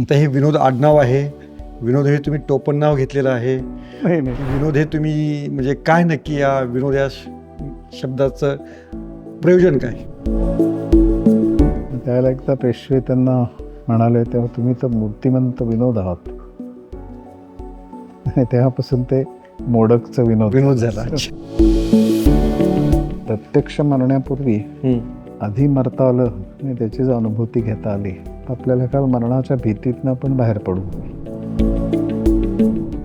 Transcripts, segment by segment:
आता हे विनोद आडनाव आहे, विनोद हे तुम्ही टोपण नाव घेतलेलं आहे. नाही. विनोद हे तुम्ही म्हणजे काय नक्की या विनोद या शब्दाचं प्रयोजन काय? त्यावेळेला एकदा पेशवे त्यांना म्हणाले तेव्हा तुम्ही तर मूर्तिमंत विनोद आहात. आणि तेव्हापासून ते मोडकचं विनोद झाला. प्रत्यक्ष मरण्यापूर्वी आधी मरता आलं आणि त्याची जर अनुभूती घेता आली तर आपल्याला काल मरणाच्या भीतीतनं पण बाहेर पडू.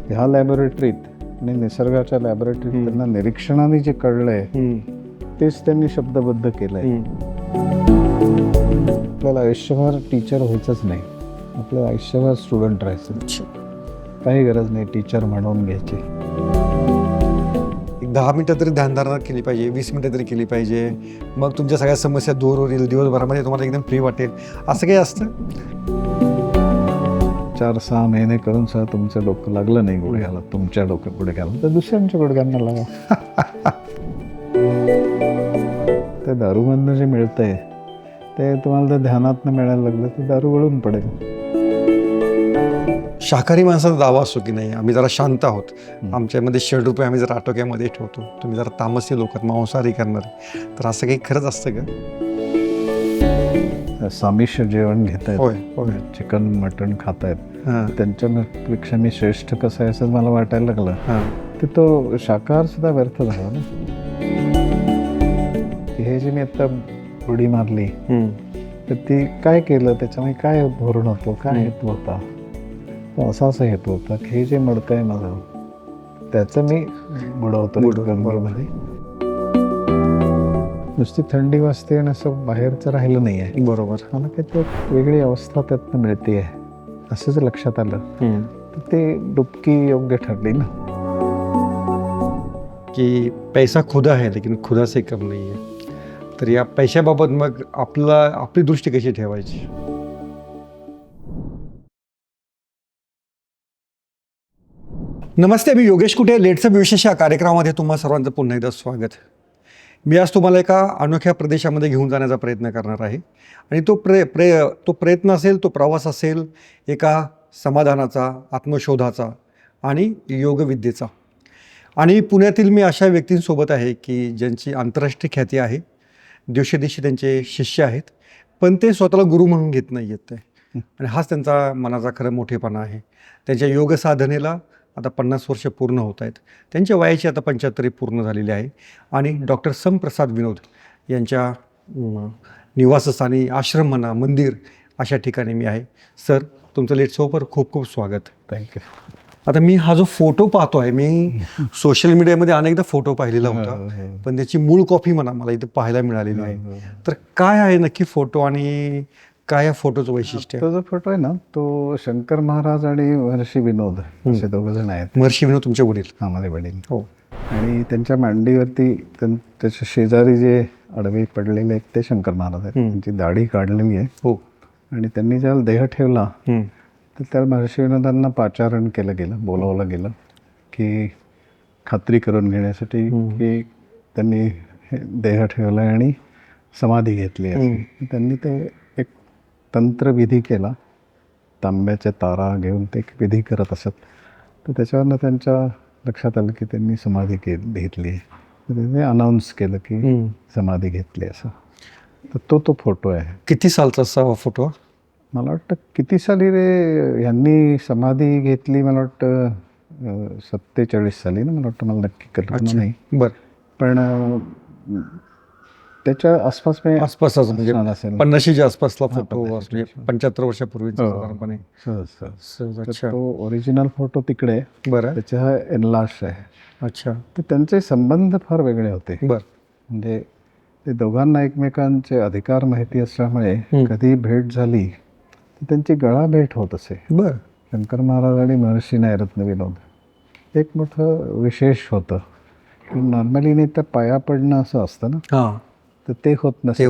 ह्या लॅबोरेटरीत आणि निसर्गाच्या लॅबोरेटरीत त्यांना निरीक्षणाने जे कळलंय तेच त्यांनी शब्दबद्ध केलंय. आपल्याला आयुष्यभर टीचर व्हायचंच नाही, आपल्याला आयुष्यभर स्टुडंट राहायचं. काही गरज नाही टीचर म्हणून घ्यायची. 10 मिनिटं तरी ध्यानधारणा केली पाहिजे, 20 मिनिटं तरी केली पाहिजे. मग तुमच्या सगळ्या समस्या दूर होतील, दिवसभरामध्ये तुम्हाला एकदम फ्री वाटेल. असं काही असतं? 4-6 महिने करून सुद्धा तुमचं डोकं लागलं नाही गुडघ्याला, तुमच्या गुडघ्याला, तर दुसऱ्यांच्या गुडघ्यांना लावा. ते दारूमधनं जे मिळतंय ते तुम्हाला जर ध्यानातनं मिळायला लागलं तर दारू गळून पडेल. शाकाहारी माणसाचा दावा असतो की नाही, आम्ही जरा शांत आहोत, आमच्यामध्ये षड्रूपे आम्ही जरा आटोक्यामध्ये ठेवतो, तुम्ही जरा तामसी लोक मांसाहारी करणारे, तर असं काही खरंच असतं का? सामिष्य जेवण घेत होय, आहेत, चिकन मटण खात आहेत, त्यांच्यापेक्षा मी श्रेष्ठ कसं आहे असं मला वाटायला लागलं की तो शाकाहार सुद्धा व्यर्थ झाला ना. हे जे मी आता उडी मारली तर ती काय केलं, त्याच्यामुळे काय धोरण होतं, काय हेतू होता, असा हेतू होता की हे जे मडकं आहे माझं त्याचं मी बुडवतो गंगेमध्ये. नुसती थंडी वाजते आणि असं बाहेरचं राहिलं नाही आहे. बरोबर. मला काही ते वेगळी अवस्था त्यातनं मिळते आहे असं जर लक्षात आलं तर ते डुबकी योग्य ठरली ना. की पैसा खुदा है लेकिन खुदा से कम नहीं है. तर या पैशाबाबत मग आपली दृष्टी कशी ठेवायची? नमस्ते, मी योगेश कुटे. लेट्स अप विशेष या कार्यक्रमामध्ये तुम्हा सर्वांचं पुन्हा एकदा स्वागत. मी आज तुम्हाला एका अनोख्या प्रदेशामध्ये घेऊन जाण्याचा प्रयत्न करणार आहे आणि तो प्रयत्न असेल, तो प्रवास असेल एका समाधानाचा, आत्मशोधाचा आणि योगविद्येचा. आणि पुण्यातील मी अशा व्यक्तींसोबत आहे की ज्यांची आंतरराष्ट्रीय ख्याती आहे, दिवसेदिवशी त्यांचे शिष्य आहेत, पण ते स्वतःला गुरु म्हणून घेत नाही आहेत ते. आणि हाच त्यांचा मनाचा खरं मोठेपणा आहे. त्यांच्या योग साधनेला आता 50 वर्ष पूर्ण होत आहेत. त्यांच्या वयाची आता 75 पूर्ण झालेली आहे. आणि डॉक्टर समप्रसाद विनोद यांच्या निवासस्थानी, आश्रम म्हणा, मंदिर, अशा ठिकाणी मी आहे. सर, तुमचं लेट्स ओवर खूप खूप स्वागत. थँक्यू. आता मी हा जो फोटो पाहतो आहे, मी सोशल मीडियामध्ये अनेकदा फोटो पाहिलेला होता, पण त्याची मूळ कॉपी मला इथं पाहायला मिळालेली आहे. तर काय आहे नक्की फोटो आणि काय या फोटोचं वैशिष्ट्य? तो जो फोटो आहे ना तो शंकर महाराज आणि महर्षी विनोद असे दोघं जण आहेत. महर्षी विनोद तुमचे वडील? हा, माझे वडील. हो. आणि त्यांच्या मांडीवरती त्याच्या शेजारी जे आडवे पडलेले आहेत ते शंकर महाराज आहेत. त्यांची दाढी काढलेली आहे. हो. आणि त्यांनी ज्याला देह ठेवला तर त्या महर्षी विनोदांना पाचारण केलं गेलं, बोलावलं गेलं की खात्री करून घेण्यासाठी की त्यांनी देह ठेवला आणि समाधी घेतली आहे. त्यांनी ते एक तंत्रविधी केला, तांब्याच्या तारा घेऊन ते एक विधी करत असत. तर त्याच्यावरनं त्यांच्या लक्षात आलं की त्यांनी समाधी घेतली आहे. तर त्यांनी अनाऊन्स केलं की समाधी घेतली असं. तर तो फोटो आहे. किती सालचा असा फोटो? मला वाटतं किती साली रे यांनी समाधी घेतली, मला वाटतं 47 साली ना, मला वाटतं, मला नक्की कल्पना नाही. बरं. पण त्याच्या आसपास आसपासच म्हणजे असेल, 50च्या आसपासला फोटो, म्हणजे 75 वर्षापूर्वीचा साधारणपणे. तो ओरिजिनल फोटो तिकडे. बरं. त्याचा हा एनलार्ज आहे. अच्छा. तर त्यांचे संबंध फार वेगळे होते. बरं. म्हणजे ते दोघांना एकमेकांचे अधिकार माहिती असल्यामुळे कधी भेट झाली तर त्यांची गळा भेट होत असे. बरं. शंकर महाराज आणि महर्षी नायरत्न विनोद एक मोठं विशेष होतं की नॉर्मली नाही तर पाया पडणं असं असतं ना. हां. तर ते होत नसे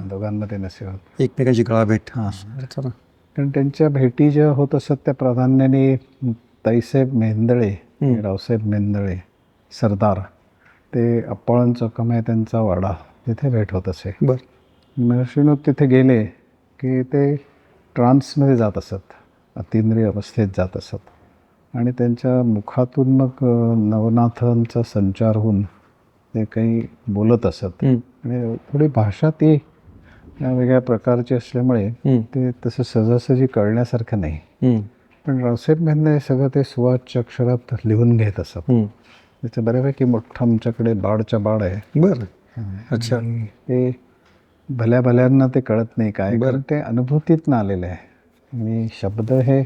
दोघांमध्ये नसे होत, एकमेकांची गळा भेट. कारण त्यांच्या भेटी ज्या होत असत त्या प्राधान्याने ताईसाहेब मेंदळे, रावसाहेब मेंदळे सरदार, ते अप्पाळण चौकाम आहे त्यांचा वाडा, तिथे भेट होत असे. बरं. महर्षी विनोद तिथे गेले की ते ट्रान्समध्ये जात असत. अतिंद्रिय अवस्थेत जात असत आणि त्यांच्या मुखातून मग नवनाथांचा संचार होऊन ते काही बोलत असत आणि थोडी भाषा ती वेगळ्या प्रकारची असल्यामुळे ते तसं सहजासहजी कळण्यासारखं नाही. पण रावसाहेब मेहंदे सगळं ते सुवाच्य अक्षरात लिहून घेत असत. त्याचं बऱ्यापैकी मोठं आमच्याकडे बाडच्या बाड आहे. बरं. अच्छा. आणि ते भल्या भल्यांना ते कळत नाही काय, कारण ते अनुभूतीतनं आलेलं आहे आणि शब्द हे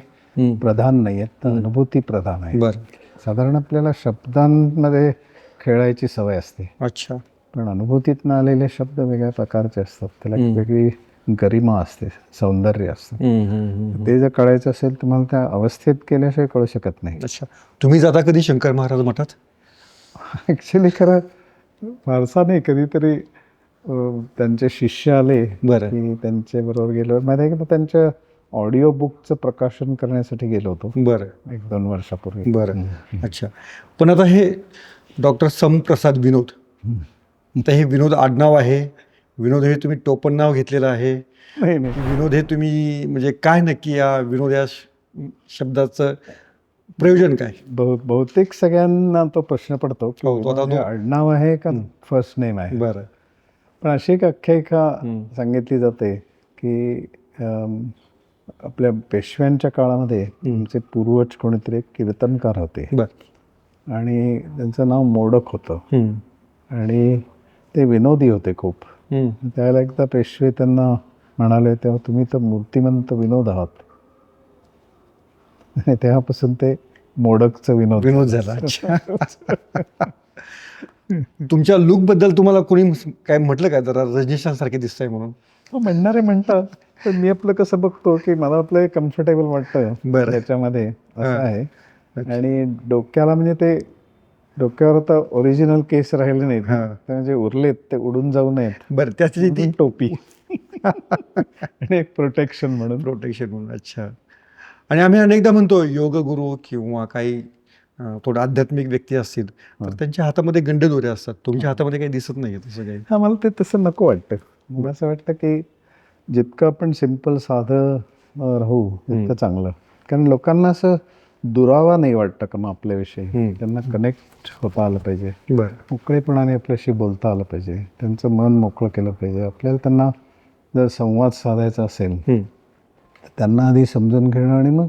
प्रधान नाही आहेत, तर अनुभूती प्रधान आहे. बरं. साधारण आपल्याला शब्दांमध्ये खेळायची सवय असते, अच्छा. पण अनुभूतीतनं आलेले शब्द वेगळ्या प्रकारचे असतात. त्याला एक वेगळी गरिमा असते, सौंदर्य असतं. ते जर कळायचं असेल तर मला त्या अवस्थेत केल्याशिवाय कळू शकत नाही. अच्छा. तुम्ही जाता कधी शंकर महाराज मठात? ॲक्च्युली खरं फारसा नाही, कधीतरी त्यांचे शिष्य आले बरं. की त्यांच्याबरोबर गेलो. माहिती आहे की त्यांच्या ऑडिओ बुकचं प्रकाशन करण्यासाठी गेलो होतो बरं. 1-2 वर्षापूर्वी. बरं. अच्छा. पण आता हे डॉक्टर समप्रसाद विनोद, आता हे विनोद आडनाव आहे, विनोद हे तुम्ही टोपण नाव घेतलेलं आहे, नाही नाही, विनोद हे तुम्ही म्हणजे काय नक्की या विनोद या शब्दाचं प्रयोजन काय? बहुतेक सगळ्यांना तो प्रश्न पडतो की हो, तो आता हे आडनाव आहे का फर्स्ट नेम आहे. बरं. पण अशी एक आख्यायिका सांगितली जाते की आपल्या पेशव्यांच्या काळामध्ये आमचे पूर्वज कोणीतरी एक कीर्तनकार होते बरं. आणि त्यांचं नाव मोडक होतं आणि ते विनोदी होते खूप. त्यावेळेला एकदा पेशवे त्यांना म्हणाले, तेव्हा तुम्ही तर मूर्तिमंत विनोद आहात. आणि तेव्हापासून ते मोडकचं विनोद झाला. अच्छा. तुमच्या लुकबद्दल तुम्हाला कोणी काय म्हटलं काय, जरा रजनीशांसारखे दिसतंय म्हणून? म्हणणारे म्हणतात, पण मी आपलं कसं बघतो की मला आपलं कम्फर्टेबल वाटतं बरं. त्याच्यामध्ये असं आहे. आणि डोक्याला म्हणजे ते डोक्यावर आता ओरिजिनल केस राहिले नाहीत, ते म्हणजे उरलेत ते उडून जाऊ नयेत. बरं. त्याची ती टोपी आणि एक प्रोटेक्शन म्हणून. अच्छा. आणि आम्ही अनेकदा म्हणतो योगगुरू किंवा काही थोडं आध्यात्मिक व्यक्ती असतील तर त्यांच्या हातामध्ये गंडदोरे असतात, तुमच्या हातामध्ये काही दिसत नाही तसं काही? हा, मला ते तसं नको वाटतं. मला असं वाटतं की जितकं आपण सिम्पल साधं राहू तितकं चांगलं. कारण लोकांना असं दुरावा नाही वाटतं का मग आपल्याविषयी. त्यांना कनेक्ट होता आलं पाहिजे, बरं, मोकळेपणाने आपल्याशी बोलता आलं पाहिजे, त्यांचं मन मोकळं केलं पाहिजे. आपल्याला त्यांना जर संवाद साधायचा असेल तर त्यांना आधी समजून घेणं आणि मग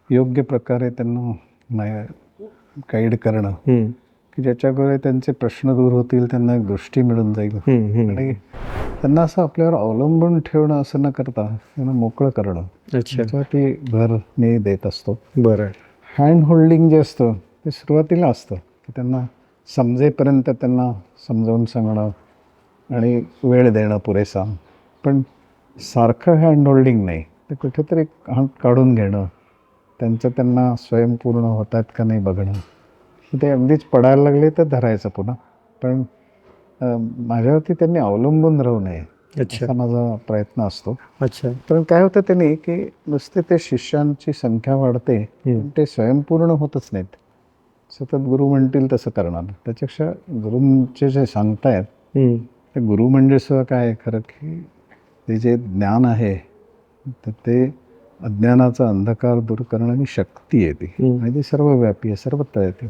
योग्य प्रकारे त्यांना गाईड करणं की ज्याच्याकडे त्यांचे प्रश्न दूर होतील, त्यांना एक दृष्टी मिळून जाईल. आणि त्यांना असं आपल्यावर अवलंबून ठेवणं असं न करता त्यांना मोकळं करणं, त्याच्यासाठी भर मी देत असतो. बरं. हँड होल्डिंग जे असतं ते सुरुवातीला असतं की त्यांना समजेपर्यंत त्यांना समजावून सांगणं आणि वेळ देणं पुरेसा. पण सारखं हँड होल्डिंग नाही, ते कुठेतरी काढून घेणं, त्यांचं त्यांना स्वयंपूर्ण होतात का नाही बघणं. ते अगदीच पडायला लागले तर धरायचं पुन्हा, पण माझ्यावरती त्यांनी अवलंबून राहू नये असा माझा प्रयत्न असतो. अच्छा. पण काय होतं त्यांनी की नुसते ते शिष्यांची संख्या वाढते पण ते स्वयंपूर्ण होतच नाहीत. सतत गुरु म्हणतील तसं करणार. त्याच्यापेक्षा गुरूंचे जे सांगतायत ते गुरु म्हणजे सुद्धा काय खरं की ते जे ज्ञान आहे तर ते अज्ञानाचा अंधकार दूर करणारी शक्ती आहे ती, आणि ती सर्वव्यापी आहे, सर्वत्र येते.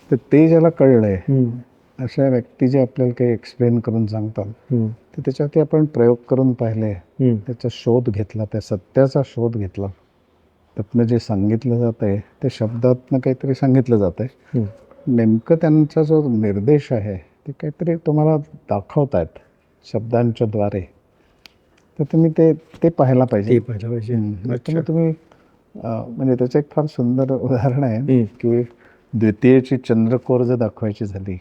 तर ते ज्याला कळलं आहे अशा व्यक्ती जे आपल्याला काही एक्सप्लेन करून सांगतात तर त्याच्यावरती आपण प्रयोग करून पाहिले, त्याचा शोध घेतला, त्या सत्याचा शोध घेतला, त्यातनं जे सांगितलं जात आहे ते शब्दातनं काहीतरी सांगितलं जात आहे. नेमकं त्यांचा जो निर्देश आहे ते काहीतरी तुम्हाला दाखवतायत शब्दांच्या द्वारे, तर तुम्ही ते पाहायला पाहिजे. तुम्ही म्हणजे त्याचं एक फार सुंदर उदाहरण आहे की द्वितीयेची चंद्रकोर जर दाखवायची झाली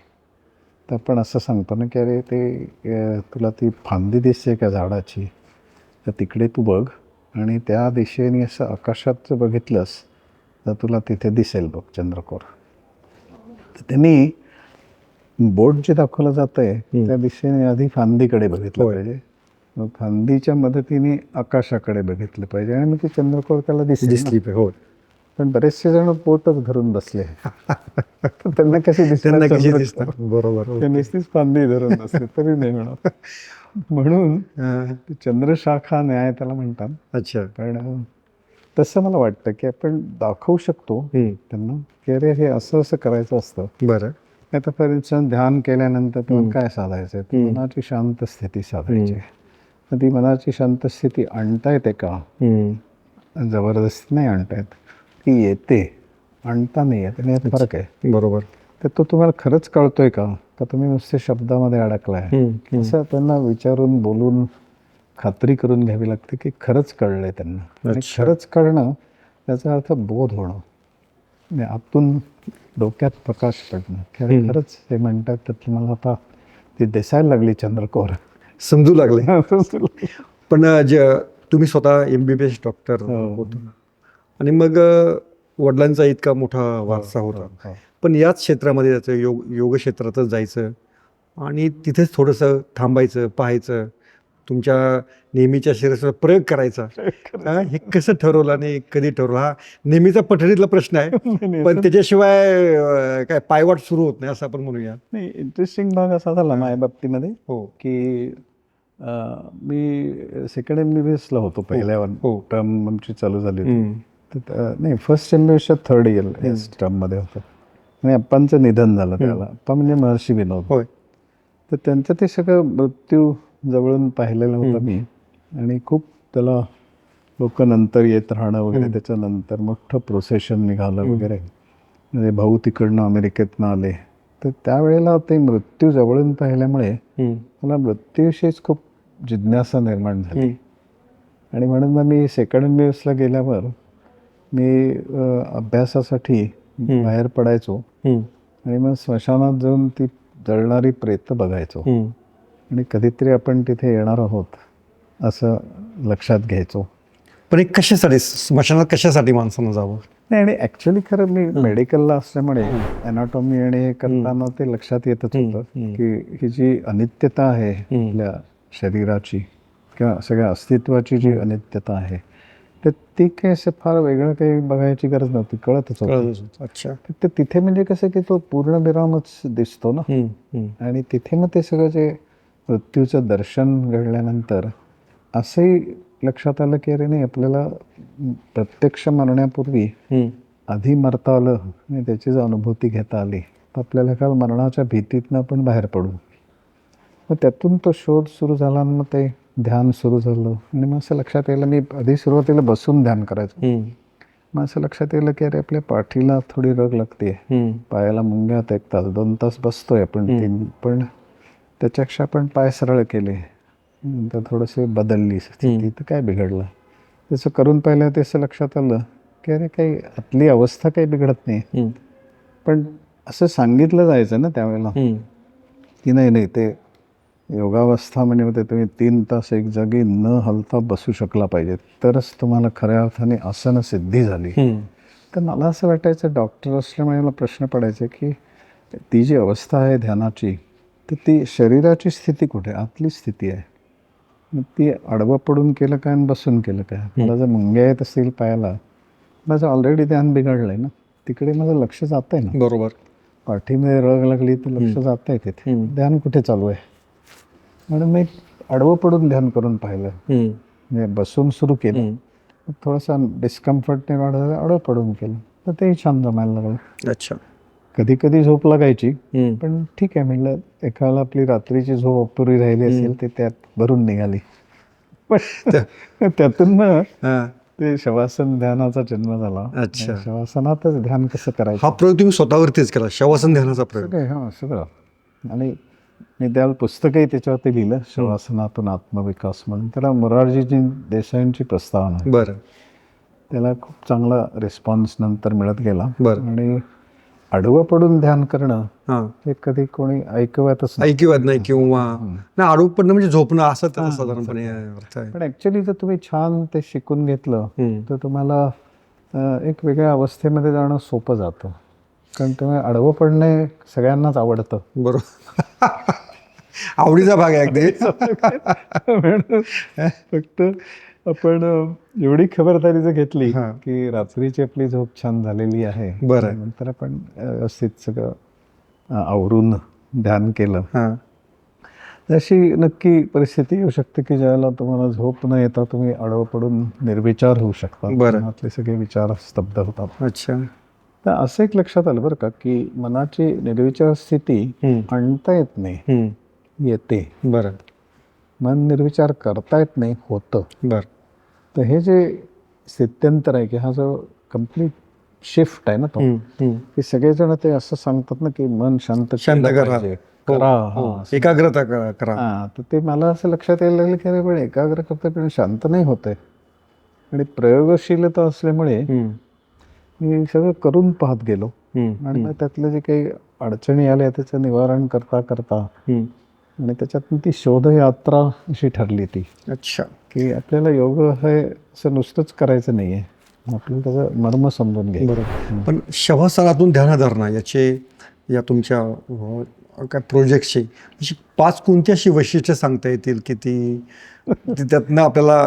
तर आपण असं सांगतो ना की अरे ते तुला ती फांदी दिसते का झाडाची, तर तिकडे तू बघ आणि त्या दिशेने असं आकाशात जर बघितलंस तर तुला तिथे दिसेल बघ चंद्रकोर. तर त्यांनी बोट जे दाखवलं जात आहे त्या दिशेने आधी फांदीकडे बघितलं पाहिजे, मग फांदीच्या मदतीने आकाशाकडे बघितलं पाहिजे आणि मग ती चंद्रकोर त्याला दिसली पाहिजे. पण बरेचसे जण पोटच धरून बसले तर त्यांना कशी दिसणार? बरोबर. ते नुसतीच फांदी धरून बसले तरी नाही म्हणत. म्हणून चंद्रशाखा न्याय त्याला म्हणतात. अच्छा. पण तसं मला वाटतं की आपण दाखवू शकतो त्यांना की अरे हे असं असं करायचं असतं. बरं. आता फॉर इन्स्टन्स ध्यान केल्यानंतर तुम्हाला काय साधायचं आहे, मनाची शांत स्थिती साधायची आहे. तर ती मनाची शांत स्थिती आणता येते का? जबरदस्ती नाही आणता येत, ती येते, आणता नाही येत, आणि यात फरक आहे. बरोबर. तर तो तुम्हाला खरंच कळतोय का तुम्ही नुसते शब्दामध्ये अडकलाय? असं त्यांना विचारून बोलून खात्री करून घ्यावी लागते की खरंच कळलंय त्यांना. आणि खरंच कळणं त्याचा अर्थ बोध होणं, म्हणजे आतून डोक्यात प्रकाश पडणं की अरे खरंच ते म्हणतात तर तुम्हाला आता ती दिसायला लागली चंद्रकोर, समजू लागले. पण तुम्ही स्वतः MBBS डॉक्टर होता आणि मग वडिलांचा इतका मोठा वारसा होता, पण याच क्षेत्रामध्ये जायचं, योग क्षेत्रातच जायचं आणि तिथेच थोडंसं थांबायचं, पाहायचं, तुमच्या नेहमीच्या शरीराचा प्रयोग करायचा, हे कसं ठरवलं आणि कधी ठरवलं? हा नेहमीचा पठडीतला प्रश्न आहे, पण त्याच्याशिवाय काय पायवाट सुरू होत नाही असं आपण म्हणूया. नाही, इंटरेस्टिंग भाग असा झाला माझ्या बाबतीमध्ये हो की मी सेकंड MBBSला होतो, पहिल्या टर्म आमची चालू झाली होती. तर नाही, फर्स्ट MBBSच्या थर्ड इयर टर्ममध्ये होतं आणि अप्पांचं निधन झालं त्याला. अप्पा म्हणजे महर्षी विनोद. होय. तर त्यांचं ते सगळं मृत्यू जवळून पाहिलेलं होतं मी, आणि खूप त्याला लोक नंतर येत राहणं वगैरे, त्याच्यानंतर मोठं प्रोसेशन निघालं वगैरे, म्हणजे भाऊ तिकडनं अमेरिकेतनं आले. तर त्यावेळेला ते मृत्यू जवळून पाहिल्यामुळे मला मृत्यूविषयीच खूप जिज्ञासा निर्माण झाली. आणि म्हणून मग मी सेकंड MBBSला गेल्यावर मी अभ्यासासाठी बाहेर पडायचो आणि मग स्मशानात जाऊन ती जळणारी प्रेतं बघायचो आणि कधीतरी आपण तिथे येणार आहोत असं लक्षात घ्यायचो. पण एक कशासाठी स्मशानात कशासाठी माणसानं जावं? नाही, आणि ॲक्च्युली खरं मी मेडिकलला असल्यामुळे ॲनाटॉमी आणि हे करताना ते लक्षात येतच होतं की ही जी अनित्यता आहे आपल्या शरीराची किंवा सगळ्या अस्तित्वाची जी अनित्यता आहे, तर ती काही असं फार वेगळं काही बघायची गरज नव्हती, कळतच होतं. अच्छा. तर तिथे म्हणजे कसं की तो पूर्ण विरामच दिसतो ना, आणि तिथे मग ते सगळं जे मृत्यूचं दर्शन घडल्यानंतर असंही लक्षात आलं की अरे नाही, आपल्याला प्रत्यक्ष मरण्यापूर्वी आधी मरता आलं आणि त्याची जर अनुभूती घेता आली तर आपल्याला काल मरणाच्या भीतीतनं आपण बाहेर पडू. मग त्यातून तो शोध सुरू झाला आणि मग ते ध्यान सुरू झालं. आणि मग असं लक्षात यायला, मी आधी सुरुवातीला बसून ध्यान करायचो, मग असं लक्षात यायलं की अरे आपल्या पाठीला थोडी रग लागते, पायाला मुंग्यात 1 तास 2 तास बसतोय आपण, पण त्याच्यापेक्षा आपण पाय सरळ केले तर थोडंसे बदलली स्थिती, तर काय बिघडलं? तसं करून पाहिलं ते असं लक्षात आलं की अरे काही आपली अवस्था काही बिघडत नाही, पण असं सांगितलं जायचं ना त्यावेळेला की नाही नाही, ते योगावस्था म्हणजे ते तुम्ही 3 तास एक जागी न हलता बसू शकला पाहिजे, तरच तुम्हाला खऱ्या अर्थाने आसन सिद्धी झाली. तर मला असं वाटायचं, डॉक्टर असल्यामुळे मला प्रश्न पडायचे की ती जी अवस्था आहे ध्यानाची, तर ती शरीराची स्थिती कुठे, आतली स्थिती आहे. मग ती आडवं पडून केलं काय आणि बसून केलं काय? मला जर मुंग्या येत असतील पायाला, माझं ऑलरेडी ध्यान बिघडलं आहे ना, तिकडे माझं लक्ष जात आहे ना. बरोबर. पाठीमध्ये रग लागली तर लक्ष जात आहे तिथे, ध्यान कुठे चालू आहे? म्हणून मी आडवं पडून ध्यान करून पाहिलं, म्हणजे बसून सुरू केलं, थोडासा डिस्कम्फर्ट निर्माण झाला, आडवं पडून केलं, तर तेही छान जमायला लागलं. अच्छा. कधी कधी झोप लागायची, पण ठीक आहे म्हणलं, एखादा आपली रात्रीची झोप अपुरी राहिली असेल ते त्यात भरून निघाली. पण त्यातून मग ते शवासन ध्यानाचा जन्म झाला. अच्छा. शवासनातच ध्यान कसं करायचं हा प्रयोग तुम्ही स्वतःवरतीच केला, शवासन ध्यानाचा प्रयोग? सगळं, हां सगळं. आणि मी त्याला पुस्तकही त्याच्यावरती लिहिलं, शवासनातून आत्मविकास म्हणून. त्याला मोरारजी देसाईंची प्रस्तावना आहे. बरं. त्याला खूप चांगला रिस्पॉन्स नंतर मिळत गेला. बरं. आणि आडवं पडून ध्यान करणं हे कधी कोणी ऐकवतच नाही किंवा नाही, आडवं पडणं म्हणजे झोपणं असं त्याचा साधारणपणे अर्थ आहे. पण ॲक्च्युली जर तुम्ही छान ते शिकून घेतलं तर तुम्हाला एक वेगळ्या अवस्थेमध्ये जाणं सोपं जातं. कारण तुम्ही आडवं पडणे सगळ्यांनाच आवडतं. बरोबर. आवडीचा भाग आहे अगदी. फक्त आपण एवढी खबरदारी जर घेतली की रात्रीची आपली झोप छान झालेली आहे, बरं, नंतर आपण व्यवस्थित सगळं आवरून ध्यान केलं, तशी नक्की परिस्थिती येऊ शकते की ज्यावेळेला तुम्हाला झोप न येता तुम्ही आडवं पडून निर्विचार होऊ शकता. बरं. मनातले सगळे विचार स्तब्ध होतात. अच्छा. तर असं एक लक्षात आलं बरं का की मनाची निर्विचार स्थिती आणता येत नाही, येते. बरं. मन निर्विचार करता येत नाही, होतं. बरं. तर हे जे स्थित्यंतर आहे की हा जो कम्प्लीट शिफ्ट आहे ना तो, की सगळेजण ते असं सांगतात ना की मन शांत शांत केलं करा. पाहिजे. करा. हां. एकाग्रता करा. हां, तर ते मला असं लक्षात यायला लागलं की अरे पण एकाग्र करतोय पण शांत नाही होतंय. आणि प्रयोगशीलता असल्यामुळे मी सगळं करून पाहत गेलो आणि मग त्यातले जे काही अडचणी आल्या त्याचं निवारण करता करता आणि त्याच्यातून ती शोधयात्रा अशी ठरली ती अच्छा. की आपल्याला योग हे असं नुसतंच करायचं नाही आहे, आपल्याला त्याचं मर्म समजून घ्यायचं. बरोबर. पण शवासनातून ध्यानधारणा या तुमच्या काय प्रोजेक्टची अशी 5 कोणती अशी वैशिष्ट्ये सांगता येतील की ती त्यातनं आपल्याला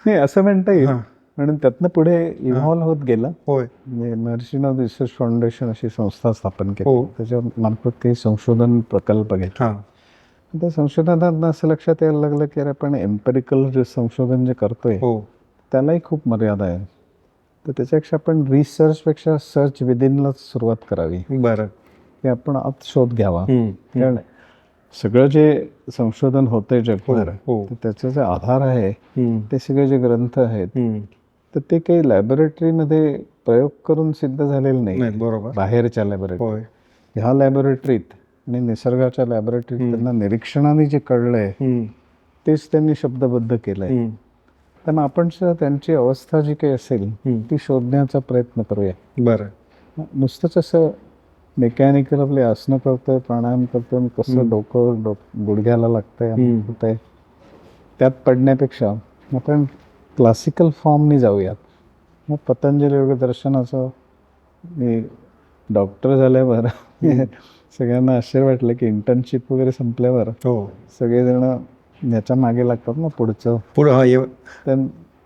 नाही असं म्हणता येईल. हां. म्हणून त्यातनं पुढे इव्हॉल्व होत गेलं. होय. म्हणजे महर्षीनाथ रिसर्च फाउंडेशन अशी संस्था स्थापन केली. हो. त्याच्या मार्फत काही संशोधन प्रकल्प घेतले. हां. त्या संशोधनात असं लक्षात यायला लागलं की अरे आपण एम्पेरिकल जे संशोधन जे करतोय हो. त्यालाही खूप मर्यादा आहे. तर त्याच्यापेक्षा आपण रिसर्चपेक्षा सर्च विदिनलाच सुरुवात करावी, बरं. की आपण आत शोध घ्यावा. हम्म. कारण सगळं जे संशोधन होतंय जगभर हो. तर त्याचा जे आधार आहे ते सगळे जे ग्रंथ आहेत तर ते काही लॅबोरेटरीमध्ये प्रयोग करून सिद्ध झालेले नाही. बरोबर. बाहेरच्या लॅबोरेटरी, होय. ह्या लॅबोरेटरीत आणि निसर्गाच्या लॅबोरेटरीत त्यांना निरीक्षणाने जे कळलंय तेच त्यांनी शब्दबद्ध केलंय. त्यामुळे आपण सुद्धा त्यांची अवस्था जी काही असेल ती शोधण्याचा प्रयत्न करूया. बरं. नुसतंच असं मेकॅनिकल आपले आसनं करतोय, प्राणायाम करतोय, कसं डोकं गुडघ्याला लागतंय होतंय त्यात पडण्यापेक्षा आपण क्लासिकल फॉर्मनी जाऊयात. मग पतंजली योग दर्शनाचं मी डॉक्टर झाल्यावर सगळ्यांना आश्चर्य वाटलं की इंटर्नशिप वगैरे संपल्यावर सगळेजण याच्या मागे लागतात ना पुढं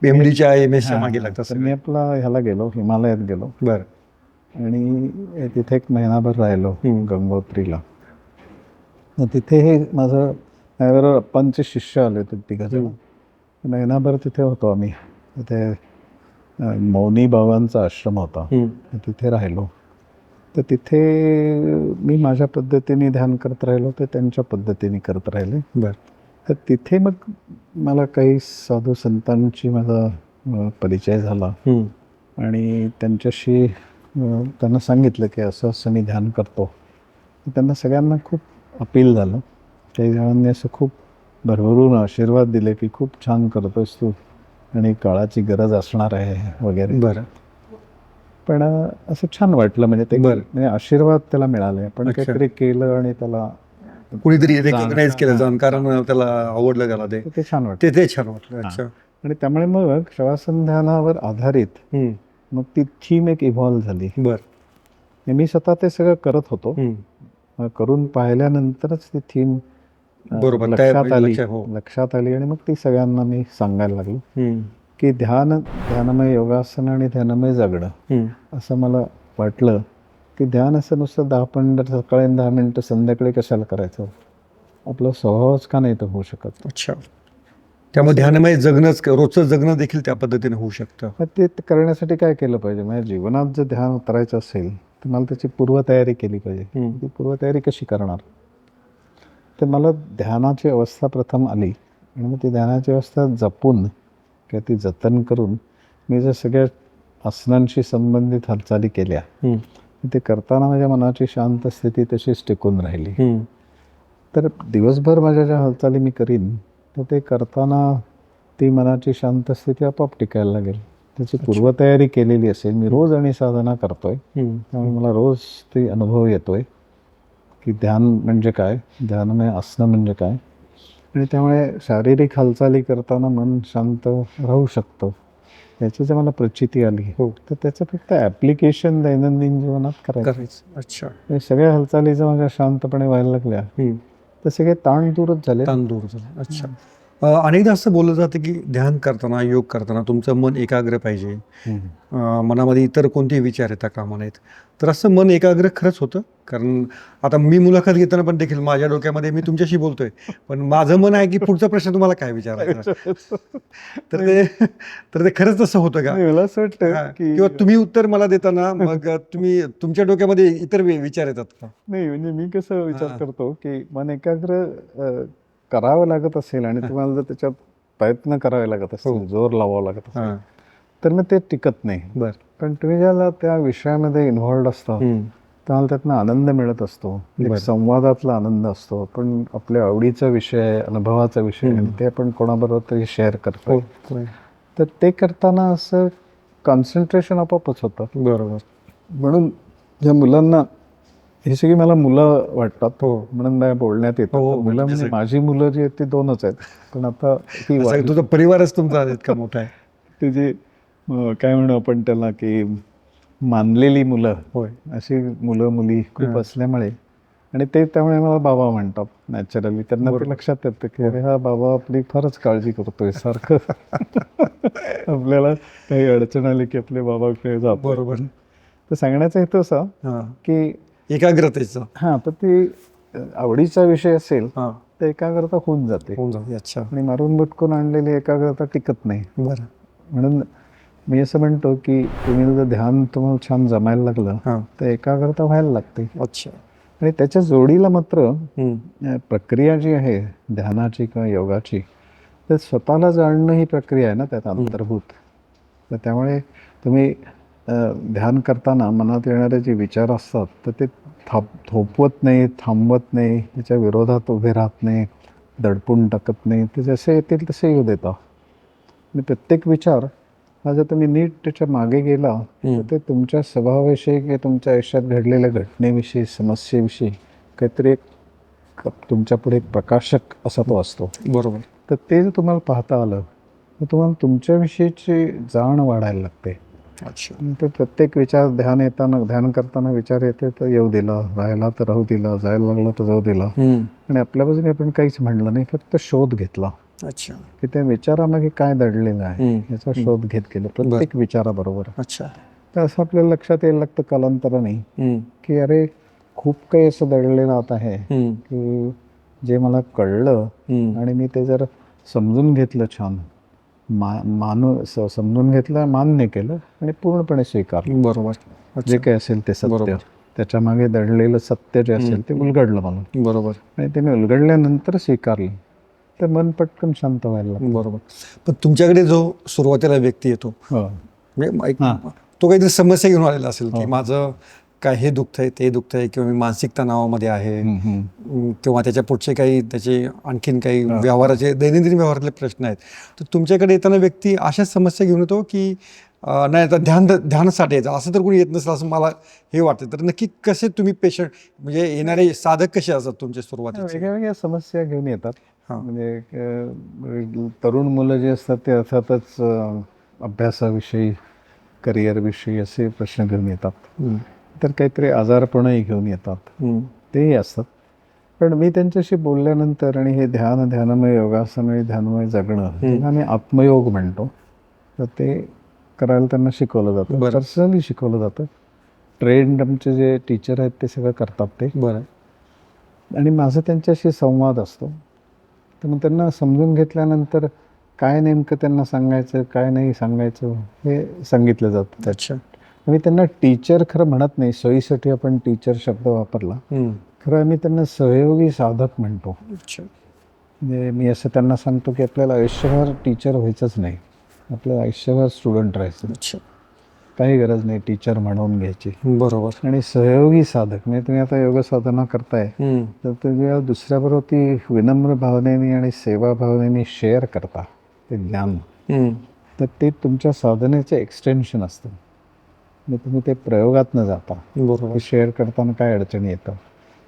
MDच्या MSच्या मागे लागतात. तर मी आपला ह्याला गेलो, हिमालयात गेलो. बरं. आणि तिथे 1 महिनाभर राहिलो गंगोत्रीला. तिथे हे माझं माझ्याबरोबर अप्पांचे शिष्य आले होते 3 जण. महिनाभर तिथे होतो आम्ही. तिथे मौनी बाबांचा आश्रम होता, तिथे राहिलो. तर तिथे मी माझ्या पद्धतीने ध्यान करत राहिलो, ते त्यांच्या पद्धतीने करत राहिले. बरं. तर तिथे मग मला काही साधू संतांची माझा परिचय झाला आणि त्यांच्याशी त्यांना सांगितलं की असं असं मी ध्यान करतो. त्यांना सगळ्यांना खूप अपील झालं. काही जणांनी असं खूप भरभरून आशीर्वाद दिले की खूप छान करतोस तू आणि काळाची गरज असणार आहे वगैरे. बरं. पण असं छान वाटलं म्हणजे ते म्हणजे आशीर्वाद त्याला मिळाले. आपण काहीतरी केलं आणि त्याला कुणीतरी रेकॉग्नाइज केलं जाऊन कारण त्याला आवडलं त्याला ते छान वाटलं. ते छान वाटलं. अच्छा. आणि त्यामुळे मग शवासन ध्यानावर आधारित मग ती थीम एक इव्हॉल्व झाली. बरं. मी स्वतः ते सगळं करत होतो. करून पाहिल्यानंतरच ती थीम बरोबर लक्षात आली आणि मग ती सगळ्यांना मी सांगायला लागलो की ध्यानमय योगासन आणि ध्यानमय जगणं. असं मला वाटलं की ध्यान असं नुसतं 10 मिनिटं सकाळी 10 मिनिटं संध्याकाळी कशाला करायचं, आपला स्वभावच का नाही तर होऊ शकत. अच्छा. त्यामुळे ध्यानमय जगणंच रोजचं जगणं देखील त्या पद्धतीने होऊ शकतं. ते करण्यासाठी काय केलं पाहिजे, माझ्या जीवनात जर ध्यान उतरायचं असेल तर मला त्याची पूर्वतयारी केली पाहिजे. ती पूर्वतयारी कशी करणार, तर मला ध्यानाची अवस्था प्रथम आली आणि मग ती ध्यानाची अवस्था जपून किंवा ती जतन करून मी जर सगळ्या आसनांशी संबंधित हालचाली केल्या ते करताना माझ्या मनाची शांत स्थिती तशीच टिकून राहिली. तर दिवसभर माझ्या ज्या हालचाली मी करीन तर ते करताना ती मनाची शांत स्थिती आपोआप टिकायला लागेल. त्याची पूर्वतयारी केलेली असेल. मी रोज आणि साधना करतोय त्यामुळे मला रोज ते अनुभव येतोय की ध्यान म्हणजे काय, ध्यानमय आसनं म्हणजे काय. आणि त्यामुळे शारीरिक हालचाली करताना मन शांत राहू शकतं याची जर मला प्रचिती आली तर त्याचं फक्त ॲप्लिकेशन दैनंदिन जीवनात करायचं. अच्छा. सगळ्या हालचाली जर माझ्या शांतपणे व्हायला लागल्या तर सगळे ताण दूरच झाले. अच्छा. अनेकदा असं बोललं जातं की ध्यान करताना, योग करताना तुमचं मन एकाग्र पाहिजे. मनामध्ये इतर कोणतेही विचार येता कामा नयेत. तर असं मन एकाग्र खरंच होतं? कारण आता मी मुलाखत घेताना पण देखील माझ्या डोक्यामध्ये मी तुमच्याशी बोलतोय, पण माझं मन आहे की पुढचा प्रश्न तुम्हाला काय विचारायचा. तर ते खरंच तसं होतं का? मला असं वाटतं हां, की किंवा तुम्ही उत्तर मला देताना मग तुम्ही तुमच्या डोक्यामध्ये इतर विचार येतात का? नाही, म्हणजे मी कसं विचार हां. करतो की मन एकाग्र करावं लागत असेल आणि तुम्हाला जर त्याच्यात प्रयत्न करावे लागत असतील, जोर लावावा लागत असेल, हां. तर मग ते टिकत नाही. बरं. पण तुम्ही ज्याला त्या विषयामध्ये इन्व्हॉल्ड असता त्याला त्यातनं आनंद मिळत असतो, एक बरं. संवादातला आनंद असतो. पण आपल्या आवडीचा विषय आहे, अनुभवाचा विषय आहे, आणि ते आपण कोणाबरोबर तरी शेअर करतो. तर ते करताना असं कॉन्सन्ट्रेशन आपोआपच होतं. बरोबर. म्हणून ज्या मुलांना, ही सगळी मला मुलं वाटतात, हो. म्हणून नाही बोलण्यात येतं. हो, तर मुलं म्हणजे माझी मुलं जी आहेत ती 2च आहेत. पण आता ती असं तुझा परिवारच तुमचा इतका मोठा आहे. ती जी काय म्हणू आपण त्याला की मानलेली मुलं, होय. अशी मुलं मुली खूप असल्यामुळे, आणि ते त्यामुळे मला बाबा म्हणतात नॅचरली. त्यांना ते लक्षात येतं की अरे हा बाबा आपली फारच काळजी करतोय सारखं. आपल्याला काही अडचण आली की आपले बाबा कडे जातो. बरोबर. तर सांगण्याचा हेतू असा हां. की एकाग्रतेचं. हां, तर ती आवडीचा विषय असेल हां. तर एकाग्रता होऊन जाते, होऊन जाऊ. अच्छा. आणि मारून बुटकून आणलेली एकाग्रता टिकत नाही. बरं. म्हणून मी असं म्हणतो की तुम्ही जर ध्यान तुम्हाला छान जमायला लागलं हां. तर एकाग्रता व्हायला लागते. अच्छा. आणि त्याच्या जोडीला मात्र हं. प्रक्रिया जी आहे ध्यानाची किंवा योगाची, तर स्वतःला जाणणं ही प्रक्रिया आहे ना त्यात अंतर्भूत. तर त्यामुळे तुम्ही ध्यान करताना मनात येणारे जे विचार असतात तर ते थोपवत नाही, थांबवत नाही, त्याच्या विरोधात उभे राहत नाही, दडपून टाकत नाही. ते जसे येतील तसे येऊ देता. आणि प्रत्येक विचार हा जर तुम्ही नीट त्याच्या मागे गेला तर ते तुमच्या स्वभावाविषयी किंवा तुमच्या आयुष्यात घडलेल्या घटनेविषयी, समस्येविषयी काहीतरी एक तुमच्या पुढे एक प्रकाशक असा तो असतो. बरोबर. तर ते जर तुम्हाला पाहता आलं तर तुम्हाला तुमच्याविषयीची जाण वाढायला लागते. अच्छा. आणि ते प्रत्येक विचार ध्यान करताना विचार येते तर येऊ दिला, राहिला तर राहू दिला, जायला लागला तर जाऊ दिला. आणि आपल्या बाजूने आपण काहीच म्हणलं नाही, फक्त शोध घेतला अच्छा. की त्या विचारामागे काय दडलेलं आहे याचा शोध घेत गेलो प्रत्येक विचाराबरोबर. अच्छा. तर असं आपल्याला लक्षात यायला लागतं कालांतराने की अरे खूप काही असं दडलेलं आता आहे की जे मला कळलं आणि मी ते जर समजून घेतलं, छान समजून घेतलं, मान्य केलं आणि पूर्णपणे स्वीकारलं. बरोबर. जे काही असेल ते सत्य, त्याच्या मागे दडलेलं सत्य जे असेल ते उलगडलं मला. बरोबर. आणि ते मी उलगडल्यानंतर स्वीकारलं तर मन पटकन शांत व्हायला लागतं. बरोबर. पण तुमच्याकडे जो सुरुवातीला व्यक्ती येतो म्हणजे तो काहीतरी समस्या घेऊन आलेला असेल की माझं काय हे दुखतंय, ते दुखतंय, किंवा मी मानसिक तणावामध्ये आहे, किंवा त्याच्या पुढचे काही त्याचे आणखीन काही व्यवहाराचे दैनंदिन व्यवहारातले प्रश्न आहेत. तर तुमच्याकडे येताना व्यक्ती अशाच समस्या घेऊन येतो की नाही आता ध्यानासाठी यायचं असं तर कोणी येत नसेल असं मला हे वाटतं. तर नक्की कसे तुम्ही पेशंट म्हणजे येणारे साधक कसे असतात तुमच्या सुरुवातीचे? वेगळ्या वेगळ्या समस्या घेऊन येतात. हां. म्हणजे तरुण मुलं जे असतात ते अर्थातच अभ्यासाविषयी, करिअरविषयी असे प्रश्न घेऊन येतात. तर काहीतरी आजारपणही घेऊन येतात, तेही असतात. पण मी त्यांच्याशी बोलल्यानंतर, आणि हे ध्यानमय, योगासनमय, ध्यानमय जगणं त्यांना मी आत्मयोग म्हणतो, तर ते करायला त्यांना शिकवलं जातं, पर्सनली शिकवलं जातं. ट्रेंड आमचे जे टीचर आहेत ते सगळं करतात ते. बरं. आणि माझा त्यांच्याशी संवाद असतो. तर मग त्यांना समजून घेतल्यानंतर काय नेमकं त्यांना सांगायचं, काय नाही सांगायचं हे सांगितलं जातं. अच्छा. मी त्यांना टीचर खरं म्हणत नाही, सोयीसाठी आपण टीचर शब्द वापरला. खरं आम्ही त्यांना सहयोगी साधक म्हणतो. अच्छा. म्हणजे मी असं त्यांना सांगतो की आपल्याला आयुष्यभर टीचर व्हायचंच नाही, आपल्याला आयुष्यभर स्टुडंट राहायचं. अच्छा. काही गरज नाही टीचर म्हणून घ्यायची. बरोबर. आणि सहयोगी साधक म्हणजे तुम्ही आता योग साधना करताय तर तुम्ही दुसऱ्याबरोबर ती विनम्र भावनेने आणि सेवा भावनेने शेअर करता ते ज्ञान, तर ते तुमच्या साधनेचं एक्सटेन्शन असतं. मग तुम्ही ते प्रयोगात न जाता बरोबर शेअर करताना काय अडचणी येतं,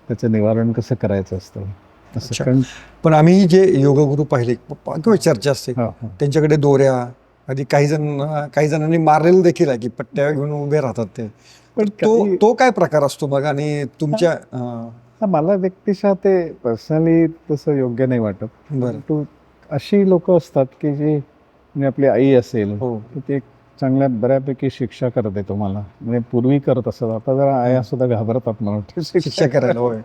त्याचं निवारण कसं करायचं असतं असं. कारण पण आम्ही जे योगगुरू पाहिले किंवा चर्चा असते त्यांच्याकडे दोऱ्या, आधी काही जणांनी मारलेलं देखील आहे की पट्ट्या घेऊन उभे राहतात ते. पण तो काय प्रकार असतो मग? आणि तुमच्या मला व्यक्तिशः ते पर्सनली तसं योग्य नाही वाटत. बरं. तू अशी लोक असतात की जी म्हणजे आपली आई असेल हो. की ती एक चांगल्या बऱ्यापैकी शिक्षा करते तुम्हाला, म्हणजे पूर्वी करत असत, आता जरा आया सुद्धा घाबरतात मला वाटतं शिक्षा करायला होय.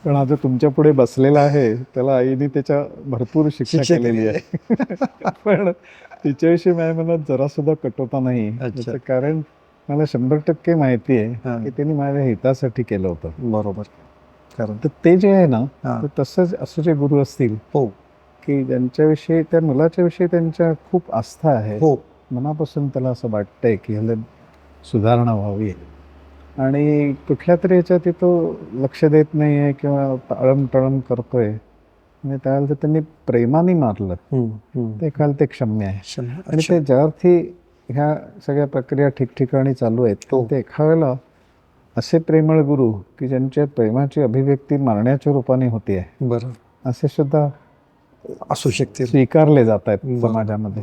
पण आता तुमच्या पुढे बसलेला आहे त्याला आईने त्याच्या भरपूर शिक्षा शिक्षा केलेली आहे पण तिच्याविषयी माझ्या मनात जरा सुद्धा कटोता नाही. अच्छा. त्याचं कारण मला 100% माहिती आहे हां. की त्यांनी माझ्या हितासाठी केलं होतं. बरोबर. कारण तर ते जे आहे ना, हां. तर तसंच असं जे गुरु असतील हो. की ज्यांच्याविषयी, त्या मुलाच्या विषयी त्यांच्या खूप आस्था आहे, हो. मनापासून त्याला असं वाटतंय की ह्याला सुधारणा व्हावी आणि कुठल्या तरी ह्याच्यात तो लक्ष देत नाही आहे किंवा टाळमटळम करतोय म्हणजे त्यावेळेला तर त्यांनी प्रेमाने मारलं ते काल ते क्षम्य आहे. आणि ते ज्या अर्थी ह्या सगळ्या प्रक्रिया ठिकठिकाणी चालू आहेत हो. ते एका वेळेला असे प्रेमळ गुरु की ज्यांच्या प्रेमाची अभिव्यक्ती मारण्याच्या रूपाने होती आहे, बरं असे सुद्धा असू शकते. स्वीकारले जात आहेत बरोबर. समाजामध्ये.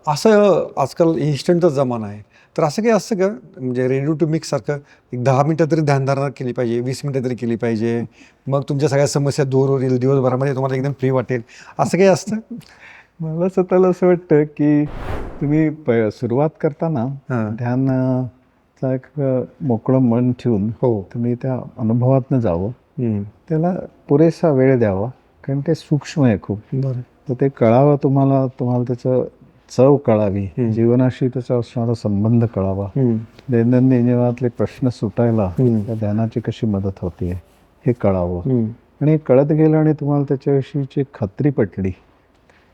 असं आजकाल इन्स्टंटच जमाना आहे, तर असं काही असतं का म्हणजे रेडी टू मिक्स सारखं एक 10 मिनटं तरी ध्यानधारणा केली पाहिजे, 20 मिनटं तरी केली पाहिजे, मग तुमच्या सगळ्या समस्या दूर होतील, दिवसभरामध्ये तुम्हाला एकदम फ्री वाटेल, असं काही असतं? मला स्वतःला असं वाटतं की तुम्ही सुरुवात करताना हां. ध्यानाचा एक मोकळं मन ठेवून हो. तुम्ही त्या अनुभवातनं जावं, त्याला पुरेसा वेळ द्यावा, कारण ते सूक्ष्म आहे खूप. बरं. तर ते कळावं तुम्हाला, तुम्हाला त्याचं चव कळावी, जीवनाशी त्याचा असणारा संबंध कळावा, दैनंदिन जीवनातले प्रश्न सुटायला त्या ध्यानाची कशी मदत होते हे कळावं. आणि हे कळत गेलं आणि तुम्हाला त्याच्याविषयीची खात्री पटली,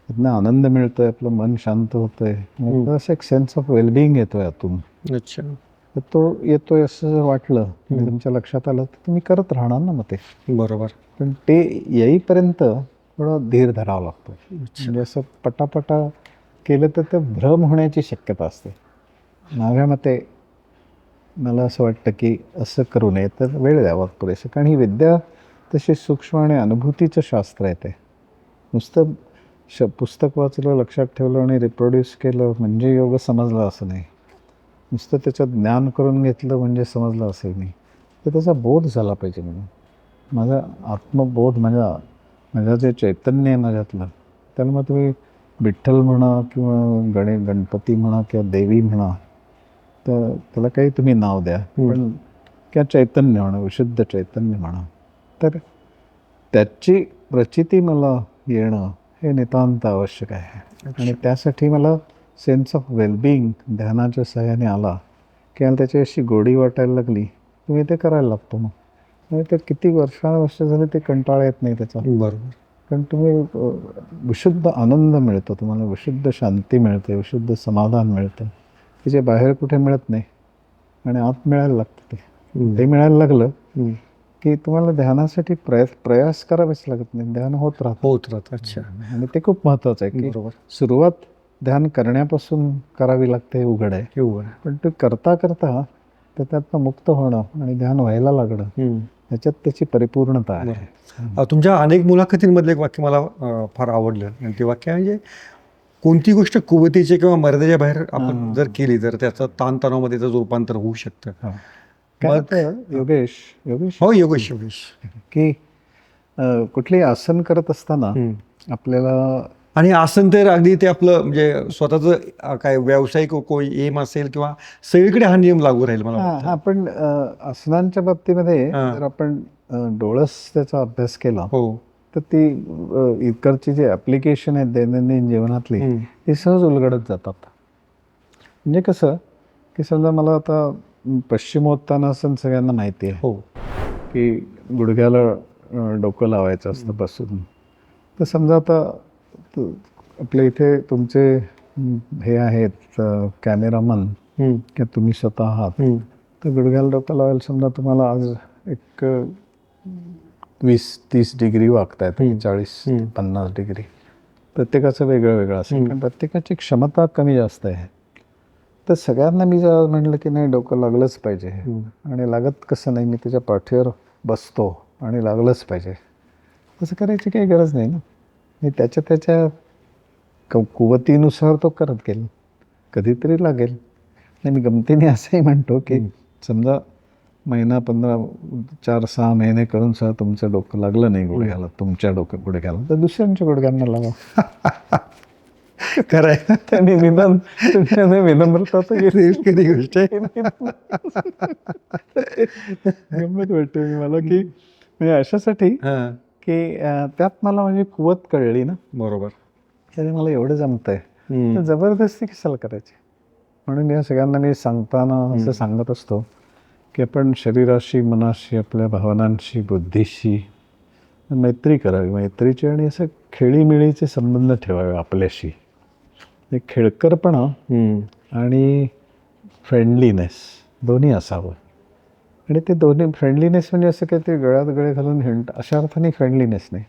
त्यातनं आनंद मिळतोय, आपलं मन शांत होतंय, असं एक सेन्स ऑफ वेलबिईंग येतोय आतून. अच्छा. तर तो येतोय असं जर वाटलं आणि तुमच्या लक्षात आलं तर तुम्ही करत राहणार ना मग ते. बरोबर. पण ते येईपर्यंत थोडं धीर धरावा लागतो. म्हणजे असं पटापटा केलं तर ते भ्रम होण्याची शक्यता असते. माझ्या मते मला असं वाटतं की असं करू नये, तर वेळ द्यावा पुरेसं, कारण ही विद्या तशी सूक्ष्म आणि अनुभूतीचं शास्त्र आहे. ते नुसतं पुस्तक वाचलं, लक्षात ठेवलं आणि रिप्रोड्यूस केलं म्हणजे योग समजलं असं नाही. नुसतं त्याच्यात ज्ञान करून घेतलं म्हणजे समजलं असेल नाही, तर त्याचा बोध झाला पाहिजे. म्हणून माझा आत्मबोध, माझं जे चैतन्य आहे माझ्यातलं, त्याला मग तुम्ही विठ्ठल म्हणा किंवा गणपती म्हणा किंवा देवी म्हणा, तर त्याला काही तुम्ही नाव द्या, पण किंवा चैतन्य म्हणा, विशुद्ध चैतन्य म्हणा, तर त्याची प्रचिती मला येणं हे नितांत आवश्यक आहे. आणि त्यासाठी मला सेन्स ऑफ वेलबिईंग ध्यानाच्या सहाय्याने आला किंवा त्याची अशी गोडी वाटायला लागली, तुम्ही ते करायला लागतो. मग ते किती वर्ष झाले ते कंटाळा येत नाही त्याचा. बरोबर. कारण तुम्ही विशुद्ध आनंद मिळतो, तुम्हाला विशुद्ध शांती मिळते, विशुद्ध समाधान मिळतं, की जे बाहेर कुठे मिळत नाही आणि आत मिळायला लागतं. ते मिळायला लागलं की तुम्हाला ध्यानासाठी प्रयास करावेच लागत नाही, ध्यान होत राहतं. अच्छा. आणि ते खूप महत्त्वाचं आहे की बरोबर. सुरुवात ध्यान करण्यापासून करावी लागते, हे उघड आहे. पण ते करता करता तर त्यातनं मुक्त होणं आणि ध्यान व्हायला लागणं, ह्याच्यात त्याची परिपूर्णता आहे. तुमच्या अनेक मुलाखतींमधलं एक वाक्य मला फार आवडलं, आणि ते वाक्य म्हणजे कोणती गोष्ट कुवतीची किंवा मर्यादेच्या बाहेर आपण जर केली तर त्याचं ताणतणावामध्ये त्याचं रूपांतर होऊ शकतं. काय होतं, योगेश हो, योगेश की कुठली आसन करत असताना आपल्याला, आणि आसन तर अगदी ते आपलं म्हणजे स्वतःचं काय व्यावसायिक कोई एम असेल किंवा सगळीकडे हा नियम लागू राहील मला वाटतं. हा, पण आसनांच्या बाबतीमध्ये जर आपण डोळस त्याचा अभ्यास केला, तर ती इकडची जी ॲप्लिकेशन आहेत दैनंदिन जीवनातली, ती सहज उलगडत जातात. म्हणजे कसं की समजा मला आता पश्चिमोत्तानासन सगळ्यांना माहिती आहे, की गुडघ्याला डोकं लावायचं असतं बसून. तर समजा आता आपल्या इथे तुमचे हे आहेत कॅमेरामन किंवा तुम्ही स्वतः आहात, तर गुडघ्याला डोकं लावायला समजा तुम्हाला आज एक 20-30 डिग्री वागतायत, 40-50 डिग्री, प्रत्येकाचं वेगळं वेगळं असेल, कारण प्रत्येकाची क्षमता कमी जास्त आहे. तर सगळ्यांना मी जर म्हणलं की नाही डोकं लागलंच पाहिजे, आणि लागत कसं नाही, मी त्याच्या पाठीवर बसतो आणि लागलंच पाहिजे, तसं करायची काही गरज नाही ना. मी त्याच्या कुवतीनुसार तो करत गेला, कधीतरी लागेल. आणि मी गमतीने असंही म्हणतो की समजा महिना 4-6 महिने करून सुद्धा तुमचं डोकं लागलं नाही गुडघ्याला, तुमच्या गुडघ्याला, तर दुसऱ्यांच्या गुडघ्यांना लावा. खरं आहे. त्यांनी निदान तुमच्याने विनम्रता तर गेली. कधी गोष्ट आहे. गंमत वाटते मला की म्हणजे अशासाठी हां, की त्यात मला माझी कुवत कळली ना, बरोबर. की अरे मला एवढं जमतंय तर जबरदस्ती कशाला करायची. म्हणून या सगळ्यांना मी सांगताना असं सांगत असतो की आपण शरीराशी, मनाशी, आपल्या भावनांशी, बुद्धीशी मैत्री करावी, मैत्रीची, आणि असं खेळीमेळीचे संबंध ठेवावे आपल्याशी. एक खेळकरपणा आणि फ्रेंडलीनेस दोन्ही असावं. आणि ते दोन्ही फ्रेंडलीनेस म्हणजे असं काही ते गळ्यात गळे घालून हिंट अशा अर्थाने फ्रेंडलीनेस नाही,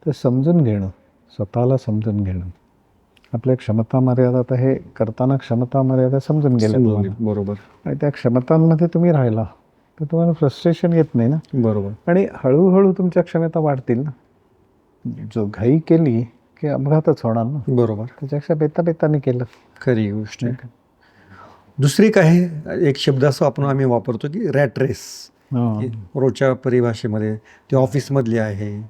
तर समजून घेणं, स्वतःला समजून घेणं, आपल्या क्षमता मर्यादा. तर हे करताना क्षमता मर्यादा समजून गेल्या, बरोबर आणि त्या क्षमतांमध्ये तुम्ही राहिला तर तुम्हाला फ्रस्ट्रेशन येत नाही ना, बरोबर. आणि हळूहळू तुमच्या क्षमता वाढतील ना. जो घाई केली की अपघातच होणार ना, बरोबर. त्याच्यापेक्षा बेताबेताने केलं. खरी गोष्ट आहे. दुसरी काय एक शब्द असं आम्ही वापरतो की रॅट रेस. हां. रोजच्या परिभाषेमध्ये ती ऑफिसमधली आहे,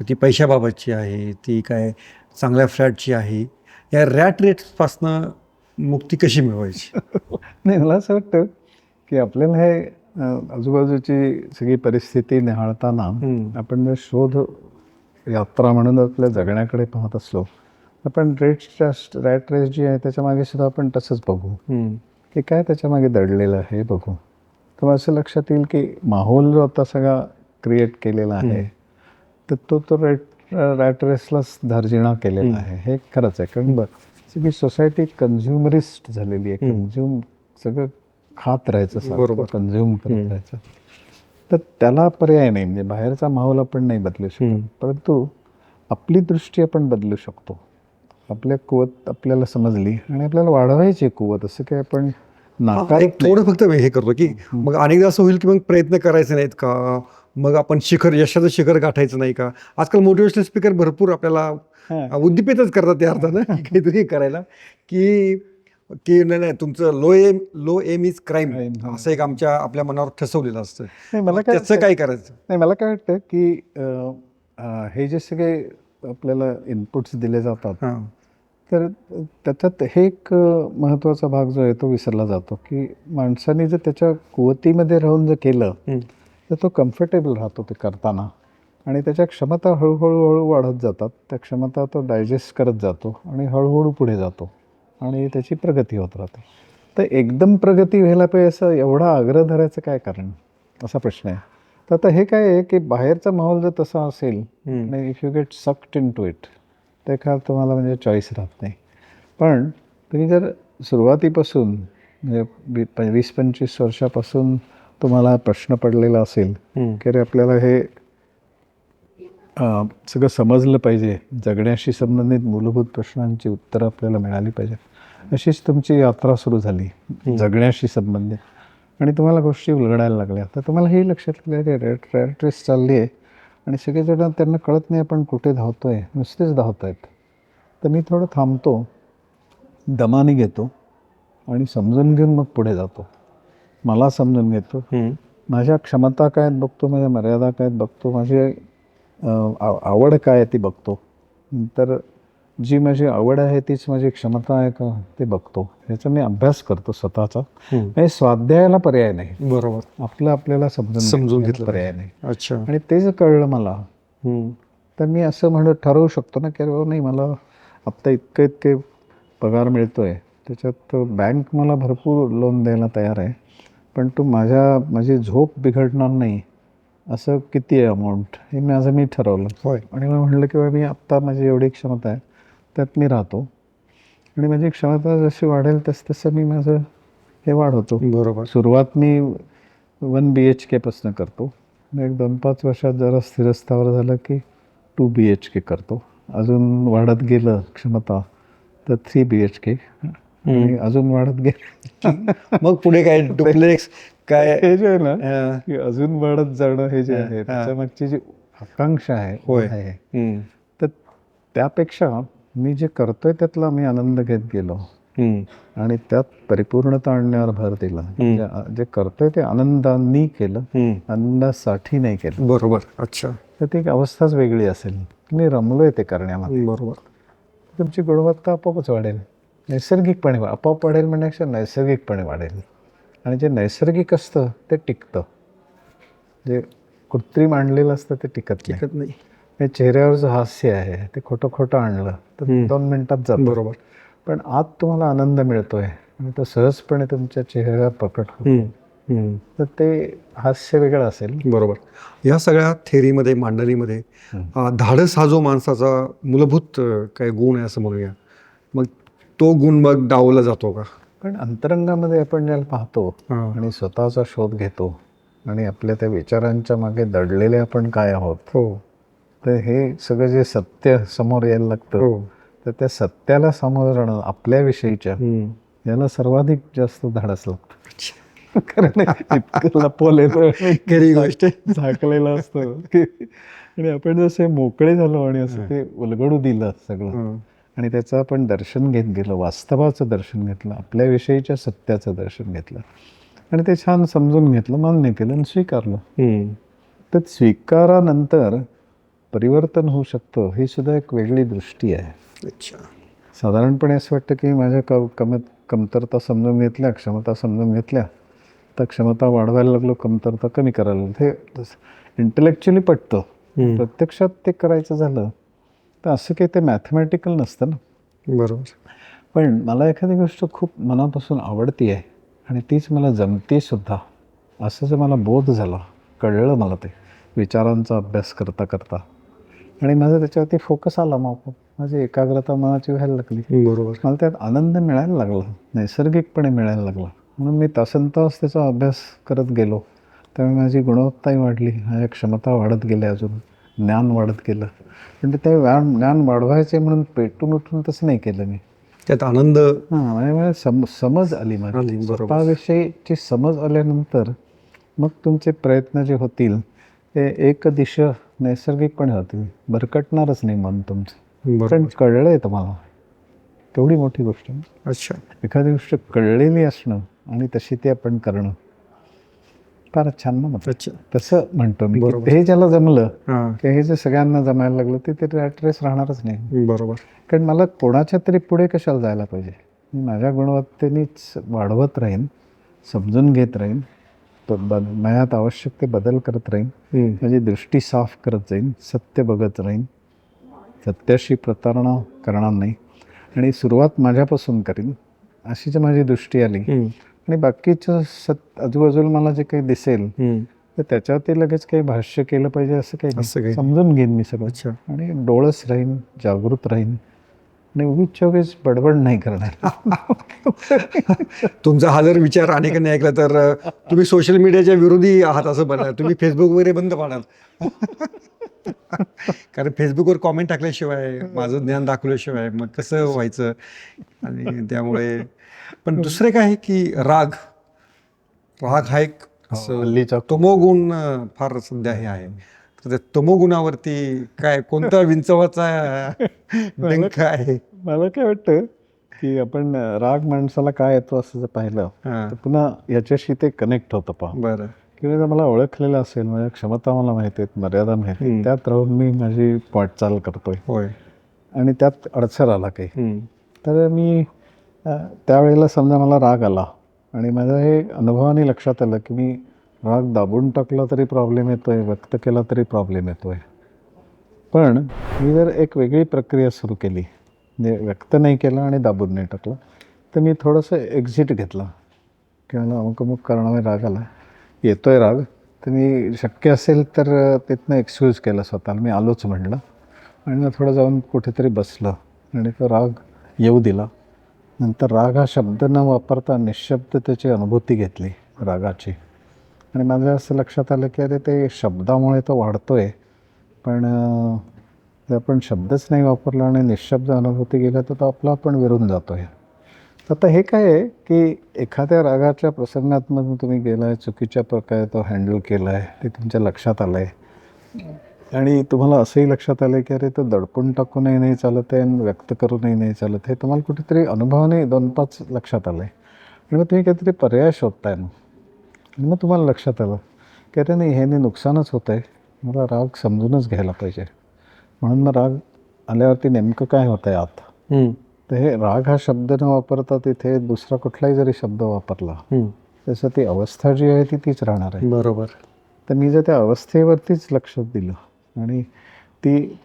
ती पैशाबाबतची आहे, ती काय चांगल्या फ्लॅटची आहे. या रॅट रेसपासनं मुक्ती कशी मिळवायची? नाही, मला असं वाटतं की आपल्याला हे आजूबाजूची सगळी परिस्थिती निहाळताना आपण जर शोध यात्रा म्हणून आपल्या जगण्याकडे पाहत असलो, आपण रॅट रेस जी आहे त्याच्यामागे सुद्धा आपण तसंच बघू की काय त्याच्यामागे दडलेलं आहे हे बघू. तर मला असं लक्षात येईल की माहोल जो आता सगळा क्रिएट केलेला आहे तर तो रॅट रेसलाच धार्जिणा केलेला आहे. हे खरंच आहे. कारण सगळी सोसायटी कन्झ्युमरिस्ट झालेली आहे. सगळं खात राहायचं, बरोबर. कन्झ्युम करत राहायचं. तर त्याला पर्याय नाही. म्हणजे बाहेरचा माहोल आपण नाही बदलू शकत, परंतु आपली दृष्टी आपण बदलू शकतो. आपल्या कुवत आपल्याला समजली आणि आपल्याला वाढवायची कुवत. असं काय आपण एक थोडं फक्त हे करतो की मग अनेकदा असं होईल की मग प्रयत्न करायचे नाहीत का, मग आपण यशाचं शिखर गाठायचं नाही का? आजकाल मोटिवेशनल स्पीकर भरपूर आपल्याला उद्दीपितच करतात त्या अर्थानं की काहीतरी करायला, की की नाही तुमचं लो एम इज क्राईम, असं एक आपल्या मनावर ठसवलेलं असतं. त्याचं काय करायचं? नाही, मला काय वाटतं की हे जे सगळे आपल्याला इनपुट्स दिले जातात तर त्याच्यात हे एक महत्त्वाचा भाग जो आहे तो विसरला जातो की माणसाने जर त्याच्या कुवतीमध्ये राहून जर केलं तर तो कम्फर्टेबल राहतो ते करताना, आणि त्याच्या क्षमता हळूहळू वाढत जातात. त्या क्षमता तो डायजेस्ट करत जातो आणि हळूहळू पुढे जातो आणि त्याची प्रगती होत राहते. तर एकदम प्रगती व्हायला पाहिजे असं एवढा आग्रह धरायचं काय कारण, असा प्रश्न आहे. तर आता हे काय आहे की बाहेरचा माहोल जर तसा असेल आणि if you get sucked into it, ते काय तुम्हाला म्हणजे चॉईस राहत नाही. पण तुम्ही जर सुरुवातीपासून म्हणजे 20-25 वर्षापासून तुम्हाला प्रश्न पडलेला असेल की अरे आपल्याला हे सगळं समजलं पाहिजे, जगण्याशी संबंधित मूलभूत प्रश्नांची उत्तरं आपल्याला मिळाली पाहिजे, अशीच तुमची यात्रा सुरू झाली जगण्याशी संबंधित, आणि तुम्हाला गोष्टी उलगडायला लागल्या, तर तुम्हाला हे लक्षात आलं की रॅट रेस चालली आहे आणि सगळेजण त्यांना कळत नाही आपण कुठे धावतोय, नुसतेच धावत आहेत. तर मी थोडं थांबतो, दमाने घेतो आणि समजून घेऊन मग पुढे जातो. मला समजून घेतो, माझ्या क्षमता काय आहेत बघतो, माझ्या मर्यादा काय आहेत बघतो, माझी आवड काय आहे ती बघतो. तर जी माझी आवड आहे तीच माझी क्षमता आहे का ते बघतो. याचा मी अभ्यास करतो स्वतःचा. म्हणजे स्वाध्यायाला पर्याय नाही. बरोबर. आपल्याला समजून घेतलं पर्याय नाही. अच्छा. आणि ते जर कळलं मला तर मी असं ठरवू शकतो ना की नाही, मला आत्ता इतके पगार मिळतोय, त्याच्यात बँक मला भरपूर लोन द्यायला तयार आहे, पण माझी झोप बिघडणार नाही असं किती आहे अमाऊंट, हे मी ठरवलं. होय. आणि मग म्हटलं की मी आत्ता माझी एवढी क्षमता आहे त्यात मी राहतो, आणि माझी क्षमता जशी वाढेल तसं मी माझं हे वाढवतो. बरोबर. सुरुवात मी 1 BHK पासून करतो, एक 2-5 वर्षात जरा स्थिरस्थावर झालं की 2 BHK करतो. अजून वाढत गेलं क्षमता तर 3 BHK, आणि अजून वाढत गेलं मग पुढे काय डुप्लेक्स काय हे जे आहे ना की अजून वाढत जाणं, हे जे आहे त्याच्यामागची जी आकांक्षा आहे, तर त्यापेक्षा मी जे करतोय त्यातला मी आनंद घेत गेलो आणि त्यात परिपूर्णता आणण्यावर भर दिला. जे करतोय ते आनंदाने केलं, आनंदासाठी नाही केलं. बरोबर. अच्छा. तर ती एक अवस्थाच वेगळी असेल. मी रमलोय ते करण्यामध्ये. बरोबर. तुमची गुणवत्ता आपोआपच वाढेल, नैसर्गिकपणे आपोआप वाढेल म्हणण्यापेक्षा नैसर्गिकपणे वाढेल. आणि जे नैसर्गिक असतं ते टिकतं, जे कृत्रिम आणलेलं असतं ते टिकत नाही. हे चेहऱ्यावरचं हास्य आहे ते खोटं खोटं आणलं तर 2 मिनिटात जातं. बरोबर. पण आत तुम्हाला आनंद मिळतोय आणि तो सहजपणे तुमच्या चेहऱ्यावर प्रकट होतो, तर ते हास्य वेगळं असेल. बरोबर. या सगळ्या थेरीमध्ये, मांडणीमध्ये धाडस हा जो माणसाचा मूलभूत काही गुण आहे असं म्हणूया, मग तो गुण मग डावला जातो का? पण अंतरंगामध्ये आपण ज्याला पाहतो आणि स्वतःचा शोध घेतो आणि आपल्या त्या विचारांच्या मागे दडलेले आपण काय आहोत, तर हे सगळं जे सत्य समोर यायला लागतं, तर त्या सत्याला समोर जाणं आपल्याविषयीच्या याला सर्वाधिक जास्त धाडस लागतं. कारण इतकं लपवलेलं खरी गोष्ट झाकलेलं असतं आणि आपण जसे मोकळे झालो आणि असं ते उलगडू दिलं सगळं आणि त्याचं आपण दर्शन घेत गेलो, वास्तवाचं दर्शन घेतलं, आपल्याविषयीच्या सत्याचं दर्शन घेतलं आणि ते छान समजून घेतलं, मान्य केलं आणि स्वीकारलं. तर स्वीकारानंतर परिवर्तन होऊ शकतं, ही सुद्धा एक वेगळी दृष्टी आहे. अच्छा. साधारणपणे असं वाटतं की माझ्या कमतरता समजून घेतल्या, क्षमता समजून घेतल्या, तर क्षमता वाढवायला लागलो, कमतरता कमी करायला लागलो. हे इंटेलेक्च्युअली पटतं. प्रत्यक्षात ते करायचं झालं तर असं काही ते मॅथमॅटिकल नसतं ना. बरोबर. पण मला एखादी गोष्ट खूप मनापासून आवडती आहे आणि तीच मला जमते सुद्धा, असं जर मला बोध झाला, कळलं मला ते विचारांचा अभ्यास करता करता आणि माझा त्याच्यावरती फोकस आला, मग माझी एकाग्रता मनाची व्हायला लागली. बरोबर. मला त्यात आनंद मिळायला लागला, नैसर्गिकपणे मिळायला लागला. म्हणून मी तासनतास त्याचा अभ्यास करत गेलो, त्यामुळे माझी गुणवत्ताही वाढली, माझ्या क्षमता वाढत गेल्या, अजून ज्ञान वाढत गेलं. पण ते ज्ञान वाढवायचे म्हणून पेटून उठून तसं नाही केलं मी. त्यात आनंद म्हणजे समज आली माझी. स्वतःविषयीची समज आल्यानंतर मग तुमचे प्रयत्न जे होतील ते एक दिशा नैसर्गिकपणे होतील, भरकटणारच नाही मन तुमचं. पण कळलंय तुम्हाला, केवढी मोठी गोष्ट. अच्छा. एखादी गोष्ट कळलेली असणं आणि तशी ती आपण करणं फारच छान ना. मग अच्छा. तसं म्हणतो मी, हे ज्याला जमलं की हे जे सगळ्यांना जमायला लागलं ते रॅट रेस राहणारच नाही. बरोबर. कारण मला कोणाच्या तरी पुढे कशाला जायला पाहिजे, मी माझ्या गुणवत्तेनेच वाढवत राहीन, समजून घेत राहीन, मयात आवश्यक ते बदल करत राहीन, माझी दृष्टी साफ करत जाईन, सत्य बघत राहीन, सत्याशी प्रतारणा करणार नाही आणि सुरुवात माझ्यापासून करीन, अशी जर माझी दृष्टी आली आणि बाकीचं आजूबाजूला मला जे काही दिसेल तर त्याच्यावरती लगेच काही भाष्य केलं पाहिजे असं काही समजून घेईन मी सगळं आणि डोळस राहीन, जागृत राहीन आणि उगीच बडबड नाही करणार. तुमचा हा जर विचार अनेकांनी ऐकला तर तुम्ही सोशल मीडियाच्या विरोधी आहात असं बनणार, तुम्ही फेसबुक वगैरे बंद पाडाल. कारण फेसबुकवर कॉमेंट टाकल्याशिवाय, माझं ज्ञान दाखवल्याशिवाय मग कसं व्हायचं. आणि त्यामुळे पण दुसरे काय आहे की राग हा एक असं तमोगुण फार सध्या हे आहे. तर त्या तमोगुणावरती काय, कोणता विंचवाचा डंख आहे? मला काय वाटतं की आपण राग माणसाला काय येतो असं जर पाहिलं तर पुन्हा याच्याशी ते कनेक्ट होतं. पहा बरं, किंवा जर मला ओळखलेलं असेल, माझ्या क्षमता मला माहिती आहेत, मर्यादा माहिती आहेत, त्यात राहून मी माझी वाटचाल करतोय. होय. आणि त्यात अडसर आला काही तर मी त्यावेळेला समजा मला राग आला आणि माझं हे अनुभवाने लक्षात आलं की मी राग दाबून टाकला तरी प्रॉब्लेम येतोय, व्यक्त केला तरी प्रॉब्लेम येतोय. पण मी जर एक वेगळी प्रक्रिया सुरू केली, म्हणजे व्यक्त नाही केलं आणि दाबून नाही टाकलं, तर मी थोडंसं एक्झिट घेतला की मला अमुक कारणामुळे राग आला, येतोय राग, तर मी शक्य असेल तर तिथनं एक्सक्यूज केलं स्वतःला, मी आलोच म्हणलं आणि मग थोडं जाऊन कुठेतरी बसलं आणि तो राग येऊ दिला. नंतर राग हा शब्द न वापरता निःशब्द त्याची अनुभूती घेतली रागाची आणि माझ्या असं लक्षात आलं की अरे ते शब्दामुळे तो वाढतोय, पण जर आपण शब्दच नाही वापरला आणि निःशब्द अनुभूती गेला तर तो आपला आपण विरून जातोय. आता हे काय आहे की एखाद्या रागाच्या प्रसंगात मग तुम्ही गेला आहे, चुकीच्या प्रकारे तो हँडल केला आहे, ते तुमच्या लक्षात आलं आहे, आणि तुम्हाला असंही लक्षात आलं की अरे तो दडपून टाकूनही नाही चालत आहे आणि व्यक्त करूनही नाही चालत हे तुम्हाला कुठेतरी अनुभवाने 2-5 लक्षात आलं आहे आणि मग तुम्ही काहीतरी पर्याय शोधताय ना आणि मग तुम्हाला लक्षात आलं की अरे नाही ह्याने नुकसानच होतं आहे, मला राग समजूनच घ्यायला पाहिजे. म्हणून मग राग आल्यावरती नेमकं काय होतं आहे आत, तर हे राग हा शब्द न वापरता तिथे दुसरा कुठलाही जरी शब्द वापरला तसं ती अवस्था जी आहे तीच राहणार आहे. बरोबर. तर मी जर त्या अवस्थेवरतीच लक्ष दिलं आणि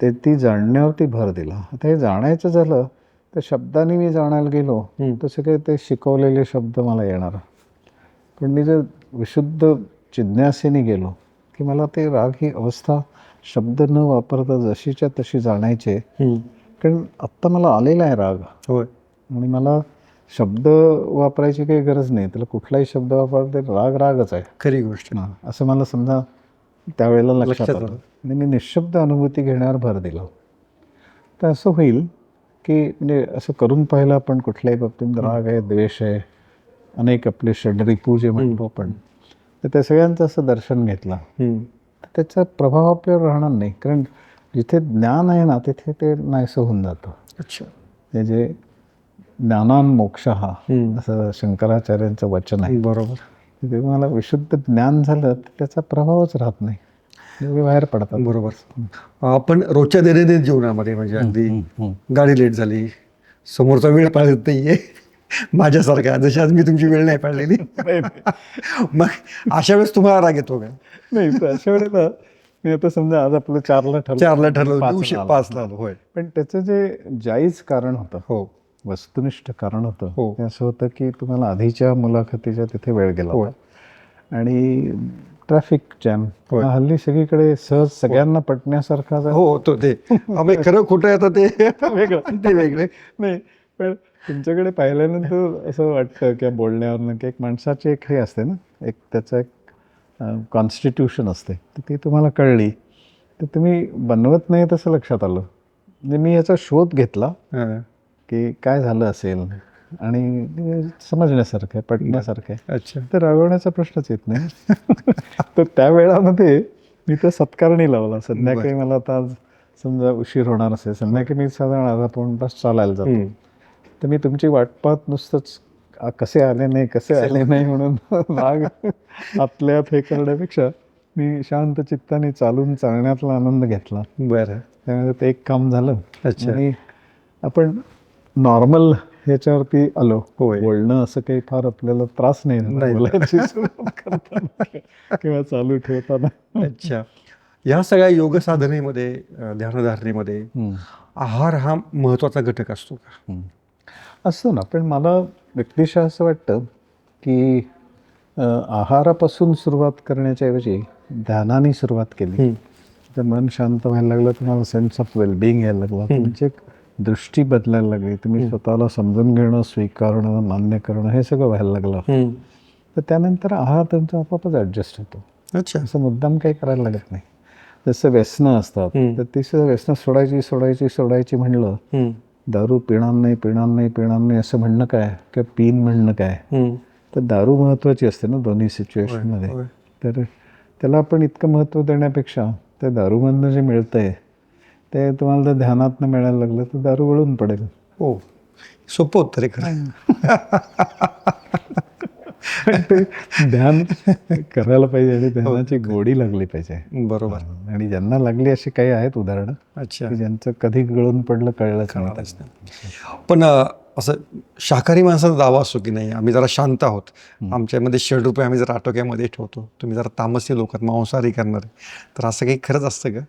ती जाणण्यावरती भर दिला. आता हे जाणायचं झालं तर शब्दाने मी जाणायला गेलो तर सगळे ते शिकवलेले शब्द मला येणार. पण मी जर विशुद्ध जिज्ञासेने गेलो की मला ते राग ही अवस्था शब्द न वापरता जशीच्या तशी जाणायचे, कारण आत्ता मला आलेला आहे राग होय. आणि मला शब्द वापरायची काही गरज नाही, त्याला कुठलाही शब्द वापरते राग रागच आहे खरी गोष्ट. असं मला समजा त्यावेळेला लक्षात लक्षात आलं आलं. आणि मी निःशब्द अनुभूती घेण्यावर भर दिला. तर असं होईल की म्हणजे असं करून पाहिलं आपण कुठल्याही बाबतीत राग आहे, द्वेष आहे, अनेक आपले षड्रिपू जे म्हणतो आपण, तर त्या सगळ्यांचं असं दर्शन घेतलं तर त्याचा प्रभाव आपल्यावर राहणार नाही, कारण जिथे ज्ञान आहे ना तिथे ते नाहीसं होऊन जातं. अच्छा. ते जे ज्ञानान मोक्ष हा असं शंकराचार्यांचं वचन आहे. बरोबर. ते तुम्हाला विशुद्ध ज्ञान झालं तर त्याचा प्रभावच राहत नाही, तुम्ही बाहेर पडतात. बरोबर. आपण रोजच्या दैनंदिन जीवनामध्ये म्हणजे अगदी गाडी लेट झाली, समोरचा वेळ पाळत नाहीये माझ्यासारखा, जशी आज मी तुमची वेळ नाही पाळलेली, मग अशा वेळेस तुम्हाला राग येतो का? नाही, तर अशा वेळेला मी आता समजा आज आपलं 4ला ठरलं 5ला आलो. होय. पण त्याचं जे जायज कारण होतं, हो वस्तुनिष्ठ कारण होतं, हो. ते असं होतं की तुम्हाला आधीच्या मुलाखतीच्या तिथे वेळ गेला होता आणि ट्रॅफिक जॅम हल्ली सगळीकडे सहज सगळ्यांना पटण्यासारखा हो तो ते आम्ही खरं खोटं आहे आता ते वेगळं ते वेगळे नाही. पण तुमच्याकडे पाहिल्यानंतर असं वाटतं की बोलण्यावरनं की एक माणसाची एक हे असते ना, एक त्याचं एक कॉन्स्टिट्यूशन असते, तर ती तुम्हाला कळली तर तुम्ही बनवत नाही तसं लक्षात आलं. म्हणजे मी याचा शोध घेतला की काय झालं असेल आणि समजण्यासारखं आहे, पटण्यासारखं आहे. अच्छा. तर रागवण्याचा प्रश्नच येत नाही. तर त्या वेळामध्ये मी तर सत्कारणी लावला. संध्याकाळी मला आता आज समजा उशीर होणार असेल, संध्याकाळी मी साधारण अर्धा पाऊण तास चालायला जातो, तर मी तुमची वाट पाहत नुसतंच कसे आले नाही म्हणून राग आतल्यात हे करण्यापेक्षा मी शांत चित्ताने चालण्यातला आनंद घेतला. बरं. त्यामुळे ते एक काम झालं. अच्छा. आणि आपण नॉर्मल ह्याच्यावरती आलो. होय. बोलणं असं काही फार आपल्याला त्रास नाही बोलायची सुरुवात करताना किंवा चालू ठेवताना. अच्छा. या सगळ्या योग साधनेमध्ये ध्यानधारणेमध्ये आहार हा महत्त्वाचा घटक असतो का? असतो ना, पण मला व्यक्तिशः असं वाटतं की आहारापासून सुरुवात करण्याच्या ऐवजी ध्यानाने सुरुवात केली तर मन शांत व्हायला लागलं, तुम्हाला सेन्स ऑफ वेलबिंग यायला लागला, तुमची एक दृष्टी बदलायला लागली, तुम्ही स्वतःला समजून घेणं, स्वीकारणं, मान्य करणं हे सगळं व्हायला लागलं. तर त्यानंतर आहार तुमचा आपोआपच ॲडजस्ट होतो. अच्छा. असं मुद्दाम काही करायला लागत नाही. जसं व्यसनं असतात तर ती सुद्धा व्यसनं सोडायची म्हणलं, दारू पिणार नाही असं म्हणणं काय किंवा पीन म्हणणं काय, तर दारू महत्त्वाची असते ना दोन्ही सिच्युएशनमध्ये. तर त्याला आपण इतकं महत्त्व देण्यापेक्षा त्या दारूमधनं जे मिळतं आहे ते तुम्हाला जर ध्यानातनं मिळायला लागलं तर दारू वळून पडेल. हो, सोपं होतं रे खरं. ते ध्यान करायला पाहिजे आणि ध्यानाची गोडी लागली पाहिजे. बरोबर. आणि ज्यांना लागली अशी काही आहेत उदाहरणं. अच्छा. की ज्यांचं कधी गळून पडलं कळलंच नाही. पण असं शाकाहारी माणसाचा दावा असतो की नाही आम्ही जरा शांत आहोत, आमच्यामध्ये षड्रूपे आम्ही जरा आटोक्यामध्ये ठेवतो, तुम्ही जरा तामसी लोकात मांसाहारी करणारे, तर असं काही खरंच असतं का?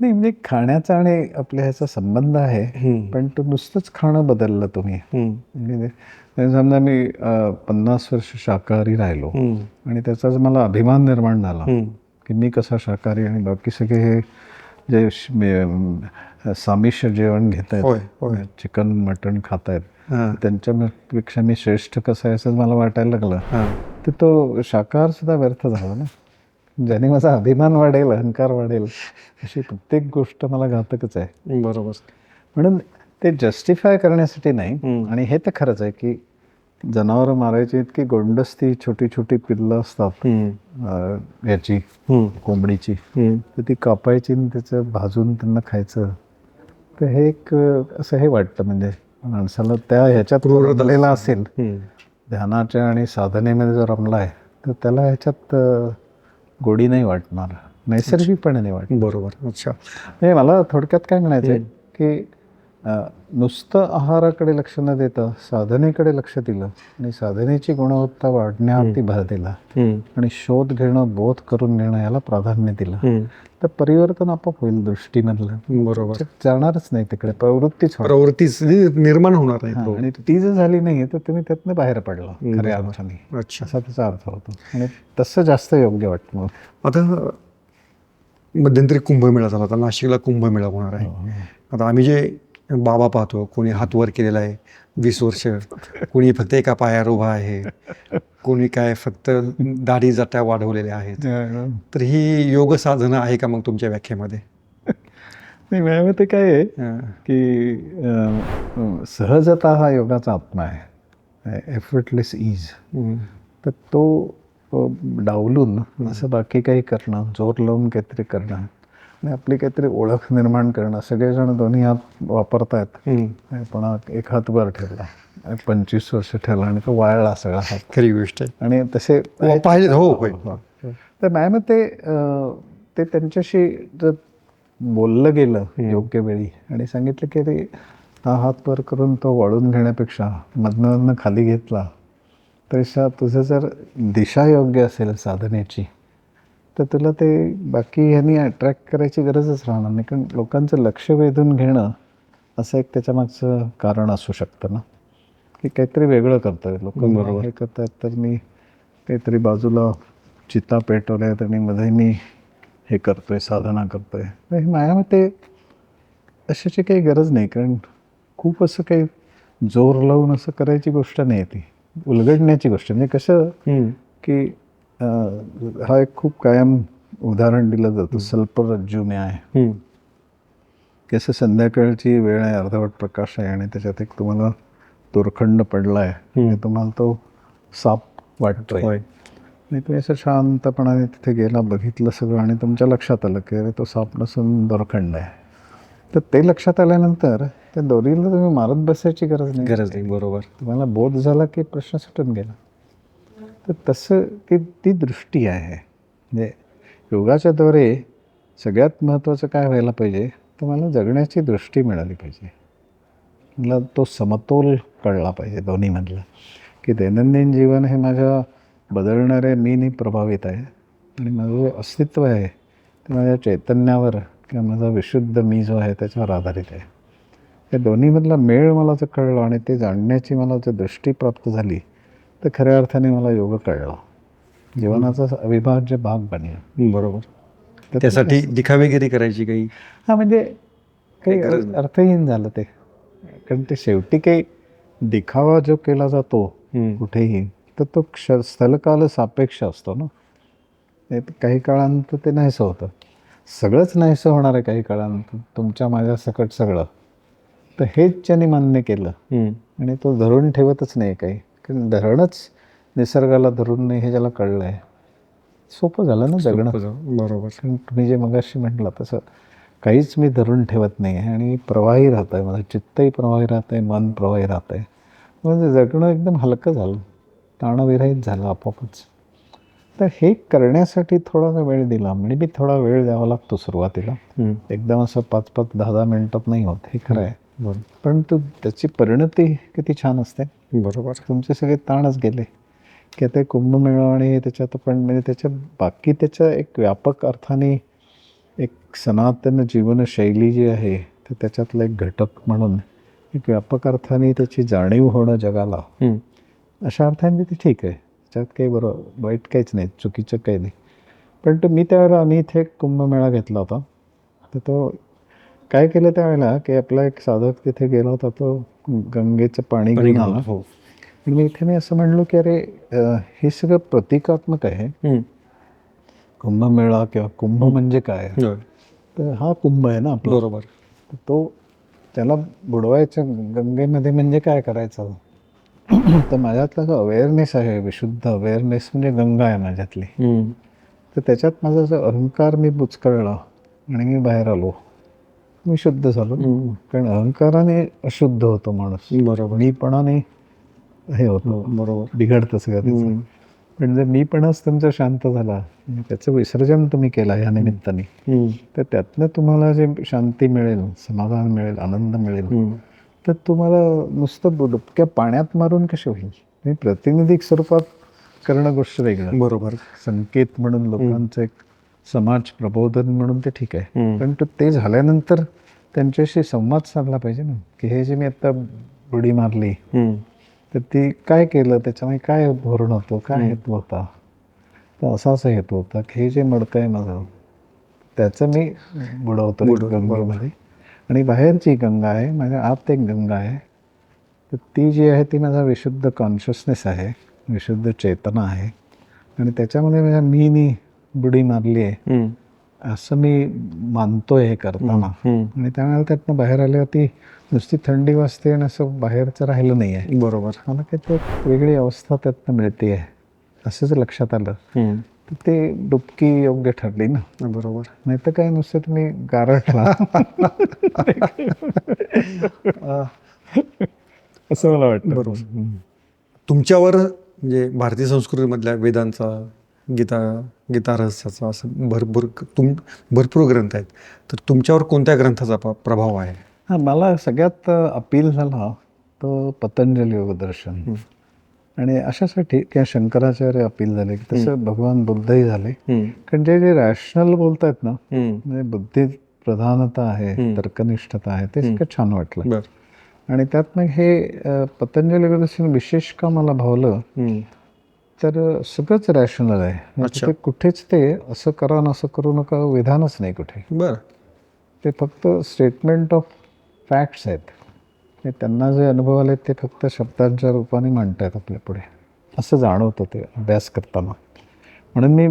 नाही, म्हणजे खाण्याचा आणि आपल्या ह्याचा संबंध आहे, पण तो नुसतंच खाणं बदललं तुम्ही. म्हणजे समजा मी 50 वर्ष शाकाहारी राहिलो आणि त्याचाच मला अभिमान निर्माण झाला की मी कसा शाकाहारी आणि बाकी सगळे हे जे सामिष्य जेवण घेत आहेत, चिकन मटण खात आहेत, त्यांच्यापेक्षा मी श्रेष्ठ कसं आहे असं मला वाटायला लागलं. तर तो शाकाहार सुद्धा व्यर्थ झाला ना. ज्याने माझा अभिमान वाढेल, अहंकार वाढेल, अशी प्रत्येक गोष्ट मला घातकच आहे. बरोबर. म्हणून ते जस्टिफाय करण्यासाठी नाही. आणि हे तर खरंच आहे की जनावरं मारायची इतकी गोंडस ती छोटी छोटी पिल्लं असतात याची कोंबडीची, तर ती कापायची आणि त्याचं भाजून त्यांना खायचं. तर हे एक असं हे वाटतं, म्हणजे माणसाला त्या ह्याच्यात रमलेला असेल, ध्यानाच्या आणि साधनेमध्ये जर रमला आहे तर त्याला ह्याच्यात गोडी नाही वाटणार, नैसर्गिकपणे नाही वाटणार. बरोबर. अच्छा. हे मला थोडक्यात काय म्हणायचं आहे की नुसतं आहाराकडे लक्ष न देता साधनेकडे लक्ष दिलं आणि साधनेची गुणवत्ता वाढण्यावरती भर दिला आणि शोध घेणं, बोध करून घेणं याला प्राधान्य दिलं तर परिवर्तन आपोआप होईल दृष्टीमधलं. बरोबर. जाणारच नाही तिकडे, प्रवृत्तीच होणार, प्रवृत्तीच निर्माण होणार नाही. आणि ती जर झाली नाही तर तुम्ही त्यातनं बाहेर पडला खऱ्या अर्थाने. अच्छा. असा त्याचा अर्थ होतो आणि तसं जास्त योग्य वाटतं मग. आता मध्यंतरी कुंभमेळा झाला होता, नाशिकला कुंभमेळा होणार आहे. आता आम्ही जे बाबा पाहतो, कोणी हात वर केलेला आहे 20 वर्ष, कोणी फक्त एका पायावर उभा आहे, कोणी काय फक्त दाढी जटा वाढवलेल्या आहेत. तर ही योग साधना आहे का मग तुमच्या व्याख्येमध्ये? नाही, माझ्या मते काय आहे की सहजता हा योगाचा आत्मा आहे, एफर्टलेस ईज. तर तो डावलून असं बाकी काही करणं, जोर लावून काहीतरी करणं आणि आपली काहीतरी ओळख निर्माण करणं, सगळेजण दोन्ही हात वापरतायत, पण एक हात वर ठेवला, 25 वर्ष ठेवला आणि तो वाळला सगळा हात. खरी गोष्ट आहे. आणि तसे पाहिले. हो. तर माझ्या मते ते त्यांच्याशी जर बोललं गेलं योग्य वेळी आणि सांगितलं की रे हा हात वर करून तो वाळून घेण्यापेक्षा मधनं खाली घेतला, तरीशा तुझं जर दिशा योग्य असेल साधनेची तर तुला ते बाकी ह्यांनी अट्रॅक्ट करायची गरजच राहणार नाही. कारण लोकांचं लक्ष वेधून घेणं असं एक त्याच्यामागचं कारण असू शकतं ना, की काहीतरी वेगळं करतोय लोक, हे करतात तर मी काहीतरी बाजूला चिता पेटवल्या आहेत आणि मध्ये मी हे करतोय, साधना करतोय. हे माझ्या मते अशाची काही गरज नाही, कारण खूप असं काही जोर लावून असं करायची गोष्ट नाही, ती उलगडण्याची गोष्ट. म्हणजे कसं की हा एक खूप कायम उदाहरण दिलं जातं, सल्परज्जू न्याय. की असं संध्याकाळची वेळ आहे, अर्धवट प्रकाश आहे आणि त्याच्यात एक तुम्हाला दोरखंड पडला आहे, तुम्हाला तो साप वाटतोय आणि तुम्ही असं शांतपणाने तिथे गेला, बघितलं सगळं आणि तुमच्या लक्षात आलं की अरे तो साप नसून दोरखंड आहे. तर ते लक्षात आल्यानंतर त्या दोरीला तुम्ही मारत बसायची गरज नाही. बरोबर. तुम्हाला बोध झाला की प्रश्न सुटून गेला. तर तसं ती दृष्टी आहे. म्हणजे योगाच्या द्वारे सगळ्यात महत्त्वाचं काय व्हायला पाहिजे, तर मला जगण्याची दृष्टी मिळाली पाहिजे, मला तो समतोल कळला पाहिजे दोन्हीमधला, की दैनंदिन जीवन हे माझ्या बदलणाऱ्या मीनी प्रभावित आहे आणि माझं जे अस्तित्व आहे ते माझ्या चैतन्यावर किंवा माझा विशुद्ध मी जो आहे त्याच्यावर आधारित आहे. या दोन्हीमधला मेळ मला जर कळला आणि ते जाणण्याची मला जर दृष्टी प्राप्त झाली तर खऱ्या अर्थाने मला योग कळला, जीवनाचा अविभाज्य भाग बनला. बरोबर. त्यासाठी दिखावेगिरी करायची काही म्हणजे काही अर्थहीन झालं ते. कारण ते शेवटी काही दिखावा जो केला जातो कुठेही तर तो स्थलकाल सापेक्ष असतो ना. काही काळानंतर ते नाहीसं होतं, सगळंच नाहीसं होणार आहे काही काळानंतर, तुमच्या माझ्या सकट सगळं. तर हेच ज्यांनी मान्य केलं आणि तो धरून ठेवतच नाही काही, कारण धरणच निसर्गाला धरून नाही हे ज्याला कळलं आहे, सोपं झालं ना जगणं. बरोबर. तुम्ही जे मगाशी म्हटलं तसं काहीच मी धरून ठेवत नाही आहे आणि प्रवाही राहत आहे, माझं चित्तही प्रवाही राहत आहे, मन प्रवाही राहत आहे, म्हणजे जगणं एकदम हलकं झालं, ताणविरहित झालं आपोआपच. तर हे करण्यासाठी थोडासा वेळ दिला, म्हणजे मी थोडा वेळ द्यावा लागतो सुरुवातीला, एकदम असं 5-5, 10-10 मिनटात नाही होत, हे खरं आहे. परंतु त्याची परिणती किती छान असते. बरोबर. तुमचे सगळे ताणच गेले की आता कुंभमेळा आणि त्याच्यात पण म्हणजे त्याच्या बाकी त्याच्या एक व्यापक अर्थाने एक सनातन जीवनशैली जी आहे तर त्याच्यातला एक घटक म्हणून एक व्यापक अर्थाने त्याची जाणीव होणं जगाला, अशा अर्थाने ते ठीक आहे, त्याच्यात काही वाईट काहीच नाही, चुकीचं काही नाही. पण मी त्यावेळेला आम्ही इथे एक कुंभमेळा घेतला होता, तर तो काय केलं त्यावेळेला की आपला एक साधक तिथे गेला होता, तो गंगेचं पाणी घेऊन आला. मी इथे असं म्हणलो की अरे हे सगळं प्रतिकात्मक आहे, कुंभमेळा किंवा कुंभ म्हणजे काय, तर हा कुंभ आहे ना आपला. बरोबर. तो त्याला बुडवायचं गंगेमध्ये म्हणजे काय करायचं, तर माझ्यातला जो अवेअरनेस आहे, विशुद्ध अवेअरनेस म्हणजे गंगा आहे माझ्यातली. तर त्याच्यात माझा जो अहंकार मी बुचकळला आणि मी बाहेर आलो, मी शुद्ध झालो. कारण अहंकाराने अशुद्ध होतो माणूस, बरोबर. मीपणाने हे होतो, बरोबर. बिघडतं सगळं त्याचं. पण जर मीपणाच तुमचा शांत झाला, त्याचं विसर्जन तुम्ही केला या निमित्ताने, तर त्यातनं तुम्हाला जे शांती मिळेल, समाधान मिळेल, आनंद मिळेल, तर तुम्हाला नुसतं डुबक्या पाण्यात मारून कसे होईल. तुम्ही प्रातिनिधिक स्वरूपात करणं गोष्ट वेगळं. बरोबर. संकेत म्हणून लोकांचं एक समाज प्रबोधन म्हणून ते ठीक आहे, पण ते झाल्यानंतर त्यांच्याशी संवाद साधला पाहिजे ना, की हे जे मी आता बुडी मारली तर ती काय केलं, त्याच्यामुळे काय धोरण होतं, काय हेतू होता, तर असाच हेतू होता की हे जे मडकं माझं त्याचं मी बुडवतो गंगेमध्ये. आणि बाहेरची गंगा आहे, माझ्या आत एक गंगा आहे, तर ती जी आहे ती माझा विशुद्ध कॉन्शियसनेस आहे, विशुद्ध चेतना आहे. आणि त्याच्यामध्ये माझ्या मीनी बुडी मारली आहे असं मी मानतोय हे करताना. आणि त्यामुळे त्यातनं बाहेर आल्यावरती नुसती थंडी वाजते आणि असं बाहेरचं राहिलं नाही आहे. बरोबर. मला काही ते वेगळी अवस्था त्यातनं मिळते आहे असंच लक्षात आलं. तर ते डुबकी योग्य ठरली ना. बरोबर. नाही तर काय नुसतं तुम्ही गारठला असं मला वाटतं. बरोबर. तुमच्यावर म्हणजे भारतीय संस्कृतीमधल्या वेदांचा, गीता रहस्याचा असं भरपूर ग्रंथ आहेत, तर तुमच्यावर कोणत्या ग्रंथाचा प्रभाव आहे? हां, मला सगळ्यात अपील झाला तो पतंजली योगदर्शन. आणि अशासाठी किंवा शंकराचार्य अपील झाले, की तसं भगवान बुद्धही झाले. कारण जे जे रॅशनल बोलतायत ना, म्हणजे बुद्धी प्रधानता आहे, तर्कनिष्ठता आहे, ते सगळं छान वाटलं. आणि त्यात मग हे पतंजली योगदर्शन विशेष का मला भावलं, तर सगळंच रॅशनल आहे. म्हणजे ते कुठेच ते असं करा न असं करू नका विधानच नाही कुठे. बरं. ते फक्त स्टेटमेंट ऑफ फॅक्ट्स आहेत. ते त्यांना जे अनुभव आले ते फक्त शब्दांच्या रूपाने मांडतायत आपल्या पुढे, असं जाणवतं ते अभ्यास करताना. म्हणून मी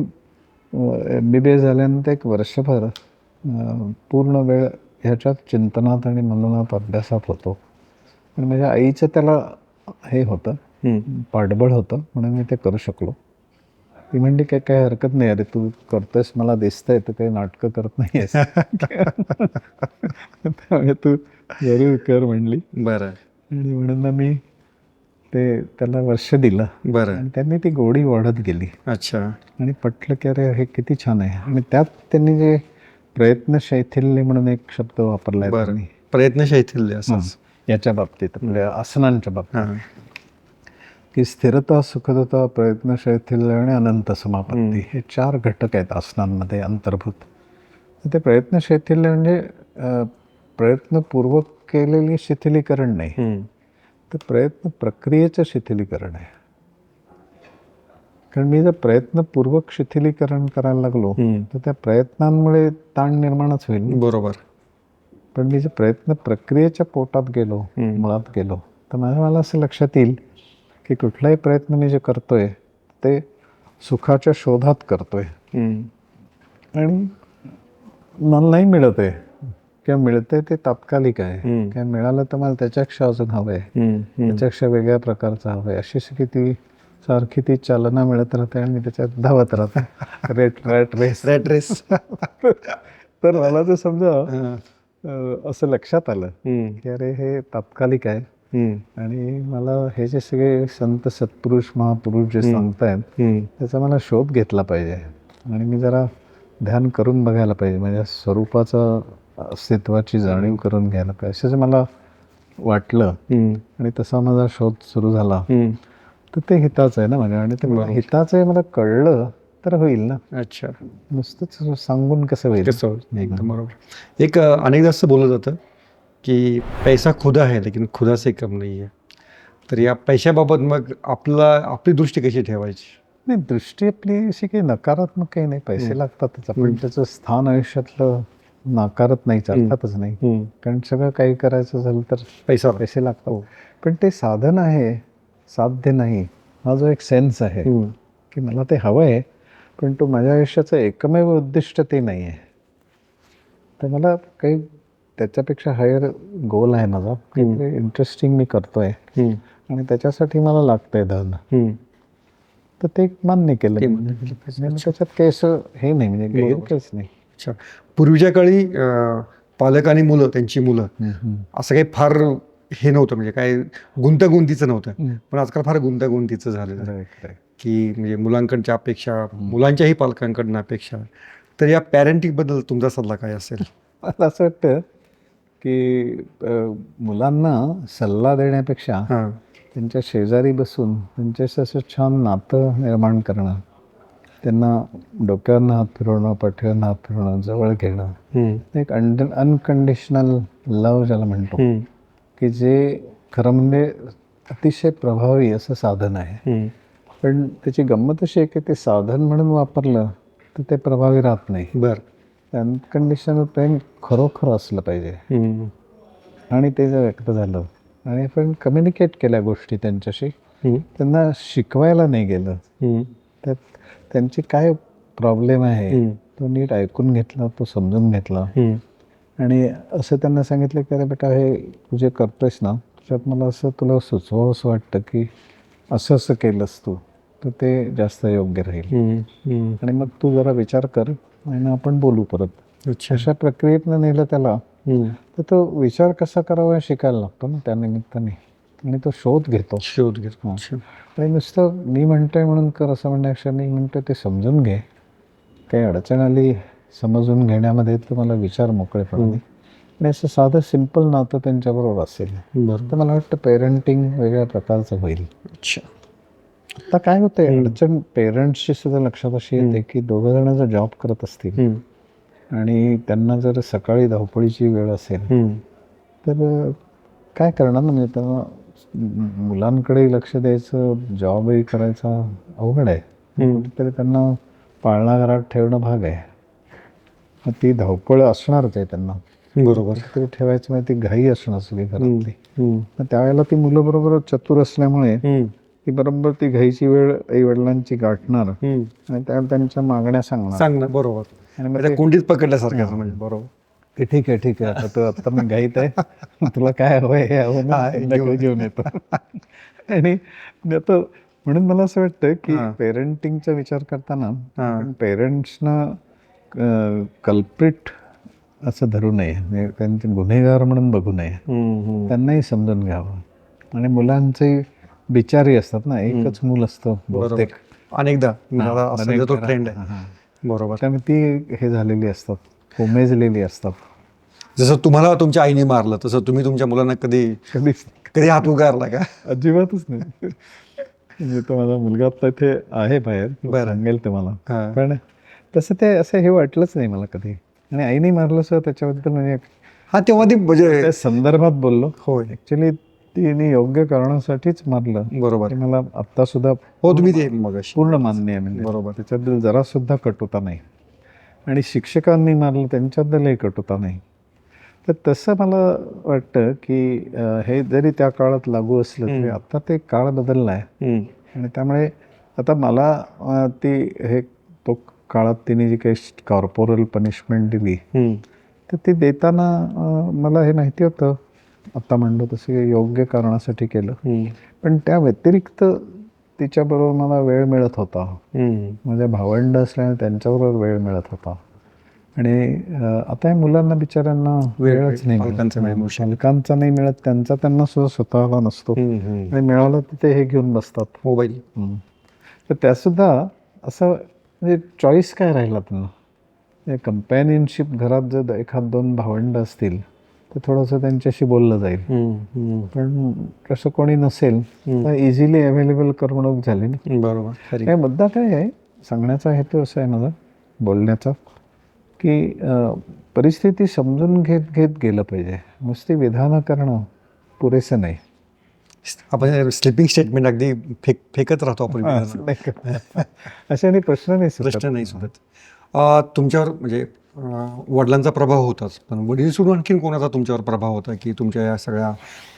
MBBS झाल्यानंतर एक वर्षभर पूर्ण वेळ ह्याच्यात चिंतनात आणि मननात अभ्यासात होतो. आणि माझ्या आईचं त्याला हे होतं, पाठबळ होतं, म्हणून मी ते करू शकलो. ती म्हणली काय हरकत नाही, अरे तू करतोयस मला दिसतंय, तू काही नाटकं करत नाही आहेस, त्यामुळे तू जरूर कर म्हणली. बरं. आणि म्हणून मी ते त्याला वर्ष दिलं. बरं. आणि त्यांनी ती गोडी वाढत गेली. अच्छा. आणि पटलं की अरे हे किती छान आहे. आणि त्यात त्यांनी जे प्रयत्न शैथिल्य म्हणून एक शब्द वापरलाय त्यांनी, प्रयत्न शैथिल्य असंच याच्या बाबतीत, आपल्या आसनांच्या बाबतीत, की स्थिरता, सुखदता, प्रयत्न शैथिल्य आणि अनंत समापत्ती, हे 4 घटक आहेत आसनांमध्ये अंतर्भूत. ते प्रयत्न शैथिल्य म्हणजे प्रयत्नपूर्वक केलेली शिथिलीकरण नाही, तर प्रयत्न प्रक्रियेचं शिथिलीकरण आहे. कारण मी जर प्रयत्नपूर्वक शिथिलीकरण करायला लागलो तर त्या प्रयत्नांमुळे ताण निर्माणच होईल. बरोबर. पण मी जर प्रयत्न प्रक्रियेच्या पोटात गेलो, मुळात गेलो, तर मला असं लक्षात येईल की कुठलाही प्रयत्न मी जे करतोय ते सुखाच्या शोधात करतोय. आणि मला नाही मिळत आहे किंवा मिळतंय ते तात्कालिक आहे, किंवा मिळालं तर मला त्याच्यापेक्षा अजून हवं आहे, त्याच्यापेक्षा वेगळ्या प्रकारचं हवं आहे, अशी सगळी ती सारखी ती चालना मिळत राहते आणि मी त्याच्यात धावत राहते. Rat race. तर मला ते समजा असं लक्षात आलं की अरे हे तात्कालिक आहे. आणि मला हे जे सगळे संत सत्पुरुष महापुरुष जे सांगतायत त्याचा मला शोध घेतला पाहिजे. आणि मी जरा ध्यान करून बघायला पाहिजे, माझ्या स्वरूपाचं अस्तित्वाची जाणीव करून घ्यायला पाहिजे, असं मला वाटलं. आणि तसा माझा शोध सुरू झाला. तर ते हिताचं आहे ना माझ्या, आणि ते हिताचं आहे मला कळलं तर होईल ना. अच्छा. नुसतंच सांगून कसं होईल. एकदम बरोबर. एक अनेकदा असं बोललं जातं की पैसा खुदा है लेकिन खुदा से कम नहीं है. तर या पैशाबाबत मग आपली दृष्टी कशी ठेवायची? नाही, दृष्टी आपली अशी काही नकारात्मक काही नाही. पैसे लागतातच, आपण त्याचं स्थान आयुष्यातलं नाकारत नाही, अर्थातच नाही. कारण सगळं काही करायचं झालं तर पैसे लागतात. पण ते साधन आहे, साध्य नाही. हा जो एक सेन्स आहे की मला ते हवं आहे, पण तो माझ्या आयुष्याचं एकमेव उद्दिष्ट ते नाही आहे. तर मला काही त्याच्यापेक्षा हायर गोल आहे माझा, काहीतरी इंटरेस्टिंग मी करतोय आणि त्याच्यासाठी मला लागतंय धन, तर ते मान्य केलं. आणि त्याच्यात काही असं हे नाही, म्हणजे गैर काहीच नाही. अच्छा. पूर्वीच्या काळी पालक आणि मुलं, त्यांची मुलं, असं काही फार हे नव्हतं, म्हणजे काय गुंतागुंतीचं नव्हतं. पण आजकाल फार गुंतागुंतीचं झालेलं आहे, की म्हणजे मुलांकडच्या अपेक्षा, मुलांच्याही पालकांकडनं अपेक्षा. तर या पॅरेंटिंगबद्दल तुमचा सल्ला काय असेल? मला असं वाटतं की मुलांना सल्ला देण्यापेक्षा हां. त्यांच्या शेजारी बसून त्यांच्याशी असं छान नातं निर्माण करणं, त्यांना डोक्यावरनं हात फिरवणं, पाठीवरनं हात फिरवणं, जवळ घेणं, एक अनकंडिशनल लव ज्याला म्हणतो, की जे खरं म्हणजे अतिशय प्रभावी असं साधन आहे. पण त्याची गंमत अशी आहे की ते साधन म्हणून वापरलं तर ते प्रभावी राहत नाही. बरं. अनकंडिशनल प्रेम खरोखर असलं पाहिजे, आणि ते जर व्यक्त झालं आणि आपण कम्युनिकेट केल्या गोष्टी त्यांच्याशी, त्यांना शिकवायला नाही गेलं, त्यात त्यांची काय प्रॉब्लेम आहे तो नीट ऐकून घेतला, तो समजून घेतला, आणि असं त्यांना सांगितलं की अरे बेटा, हे तू जे करतोयस ना, त्याच्यात मला असं तुला सुचवावं असं वाटतं की असं असं केलंस तू तर ते जास्त योग्य राहील, आणि मग तू जरा विचार कर आणि आपण बोलू परत. अशा प्रक्रियेतनं नेलं त्याला, तर तो विचार कसा करावा शिकायला लागतो ना त्या निमित्ताने, आणि तो शोध घेतो. आणि नुसतं मी म्हणतोय म्हणून कर असं म्हणण्यापेक्षा मी म्हणतोय ते समजून घे, काही अडचण आली समजून घेण्यामध्ये तर मला विचार मोकळेपणाने, आणि असं साधं सिम्पल नातं त्यांच्याबरोबर असेल तर मला वाटतं पेरेंटिंग वेगळ्या प्रकारचं होईल. आता काय होतंय, अडचण पेरेंट्सची सुद्धा लक्षात अशी येते की दोघं जण जर जॉब करत असतील आणि त्यांना जर सकाळी धावपळीची वेळ असेल तर काय करणार ना, म्हणजे त्यांना मुलांकडे लक्ष द्यायचं, जॉबही करायचा अवघड आहे. तरी त्यांना पाळणा घरात ठेवणं भाग आहे. मग ती धावपळ असणारच आहे त्यांना, बरोबर. तरी ठेवायचं म्हणजे ती घाई असणं सगळी घरातली. मग त्यावेळेला ती मुलं बरोबर चतुर असल्यामुळे ती बरोबर ती घाईची वेळ आई वडिलांची गाठणार आणि त्यावेळेला त्यांच्या मागण्या सांगणार. बरोबर. आणि मग त्या कुंडीत पकडल्यासारखं म्हणजे. बरोबर. ते ठीक आहे ठीक आहे, आता तू आत्ता मी घाईत आहे, तुला काय हवंय हे हवं ना, संध्याकाळी घेऊन येतो. आणि आता म्हणून मला असं वाटतं की पेरेंटिंगचा विचार करताना पेरेंट्सना कल्प्रिट असं धरू नये, म्हणजे त्यांचे गुन्हेगार म्हणून बघू नये, त्यांनाही समजून घ्यावं. आणि मुलांचे बिचारी असतात ना, एकच मूल असतं बहुतेक, अनेकदा तो ट्रेंड आहे. बरोबर. त्यामुळे ती हे झालेली असतात, कोमेजलेली असतात. जसं तुम्हाला तुमच्या आईने मारलं तसं तुम्ही तुमच्या मुलांना कधी हात उगारला का? अजिबातच नाही. म्हणजे तो माझा मुलगा आता इथे आहे बाहेर, सांगेल ते मला, पण तसं ते असं हे वाटलंच नाही मला कधी. आणि आईने मारलं असं त्याच्याबद्दल म्हणजे तेव्हा ती म्हणजे त्या संदर्भात बोललो. होय, ॲक्च्युली तिने योग्य कारणासाठीच मारलं. बरोबर. मला आत्ता सुद्धा तुम्ही ते मग पूर्ण मान्य आहे, म्हणजे बरोबर, त्याच्याबद्दल जरा सुद्धा कटुता नाही. आणि शिक्षकांनी मारलं त्यांच्याबद्दलही कटुता नाही. तर तसं मला वाटतं की हे जरी त्या काळात लागू असलं तरी आता ते काळ बदलला आहे. आणि त्यामुळे आता मला ती हे तो काळात तिने जी काही कॉर्पोरल पनिशमेंट दिली तर ती देताना मला हे माहिती होतं, आता म्हणलो तसं योग्य कारणासाठी केलं. पण त्या व्यतिरिक्त तिच्याबरोबर मला वेळ मिळत होता, माझ्या भावंड असल्याने त्यांच्याबरोबर वेळ मिळत होता. आणि आता या मुलांना बिचाऱ्यांना वेळच नाही, पालकांचा नाही मिळत, त्यांचा त्यांना सुद्धा स्वतःला नसतो, आणि मिळालं तिथे हे घेऊन बसतात मोबाईल. तर त्यासुद्धा असं म्हणजे चॉईस काय राहिला त्यांना. कंपॅनियनशिप घरात जर एखाद दोन भावंड असतील तर थोडंसं त्यांच्याशी बोललं जाईल, पण कसं कोणी नसेल तर इझिली अवेलेबल करमणूक झाली ना. बरोबर. काय मुद्दा काय आहे सांगण्याचा हेतू असा आहे माझा बोलण्याचा, की परिस्थिती समजून घेत गेलं पाहिजे. नुसती विधानं करणं पुरेसं नाही. आपण स्लिपिंग स्टेटमेंट अगदी फेकत राहतो आपण. अशाने प्रश्न नाही सुटत. तुमच्यावर म्हणजे वडिलांचा प्रभाव होताच, पण वडील सोडून आणखीन कोणाचा तुमच्यावर प्रभाव होता की तुमच्या या सगळ्या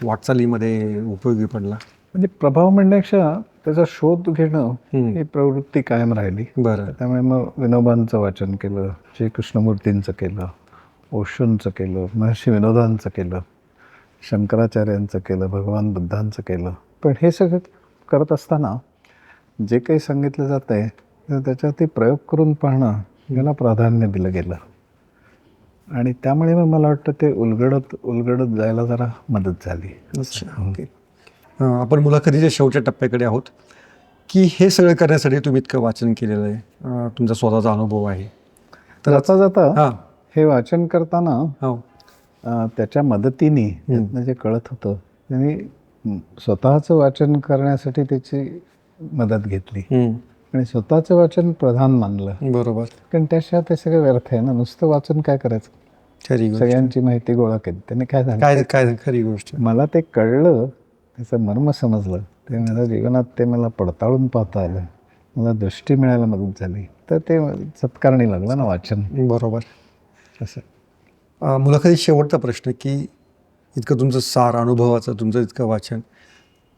वाटचालीमध्ये उपयोगी पडला? म्हणजे प्रभाव म्हणण्यापेक्षा त्याचा शोध घेणं ही प्रवृत्ती कायम राहिली. बरं. त्यामुळे मग विनोबांचं वाचन केलं, श्री कृष्णमूर्तींचं केलं, ओशोंचं केलं, महर्षी विनोदांचं केलं, शंकराचार्यांचं केलं, भगवान बुद्धांचं केलं. पण हे सगळं करत असताना जे काही सांगितलं जातं आहे तर त्याच्यावरती प्रयोग करून पाहणं याला प्राधान्य दिलं गेलं आणि त्यामुळे मग मला वाटतं ते उलगडत जायला जरा मदत झाली. अच्छा, ओके. आपण मुलाखतीच्या शेवटच्या टप्प्याकडे आहोत की हे सगळं करण्यासाठी तुम्ही इतकं वाचन केलेलं आहे, तुमचा स्वतःचा अनुभव आहे. तर जाता जाता हां हे वाचन करताना हो त्याच्या मदतीने त्यातनं जे कळत होतं त्यांनी स्वतःचं वाचन करण्यासाठी त्याची मदत घेतली आणि स्वतःचं वाचन प्रधान मानलं. बरोबर, कारण त्याशिवाय ते सगळं व्यर्थ आहे ना. नुसतं वाचन काय करायचं, खरी गोष्ट. सगळ्यांची माहिती गोळा केली त्याने काय झालं. काय काय खरी गोष्ट. मला ते कळलं, त्याचं मर्म समजलं, ते माझ्या जीवनात ते मला पडताळून पाहता आलं, मला दृष्टी मिळायला मदत झाली, तर ते सत्कारणी लागलं ना वाचन. बरोबर. असं मुलाखतीत शेवटचा प्रश्न की इतकं तुमचं सार अनुभवाचं तुमचं इतकं वाचन,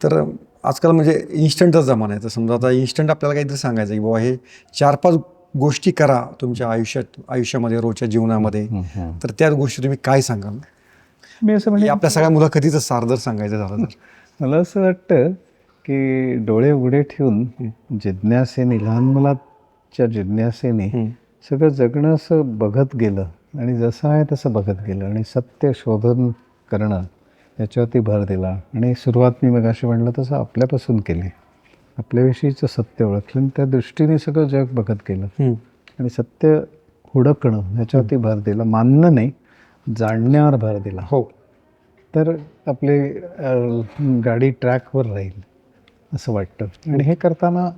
तर आजकाल म्हणजे इन्स्टंटचा जमाना आहे. तर समजा आता इन्स्टंट आपल्याला काहीतरी सांगायचं की बाबा हे 4-5 गोष्टी करा तुमच्या आयुष्यामध्ये रोजच्या जीवनामध्ये, तर त्या गोष्टी तुम्ही काय सांगाल? मी असं म्हणजे आपल्या सगळ्या मुलाखतीचं सार जर सांगायचं झालं तर मला असं वाटतं की डोळे उघडे ठेवून जिज्ञासेने, लहान मुलाच्या जिज्ञासेने सगळं जगणं असं बघत गेलं आणि जसं आहे तसं बघत गेलं आणि सत्य शोधन करणं याच्यावरती भर दिला. आणि सुरुवात मी मगाशी म्हणलं तसं आपल्यापासून केली, आपल्याविषयीचं सत्य ओळखलं आणि त्या दृष्टीने सगळं जग बघत गेलं आणि सत्य हुडकणं याच्यावरती भर दिला. मानणं नाही, जाणण्यावर भर दिला. हो, तर आपली गाडी ट्रॅकवर राहील असं वाटतं. आणि हे करताना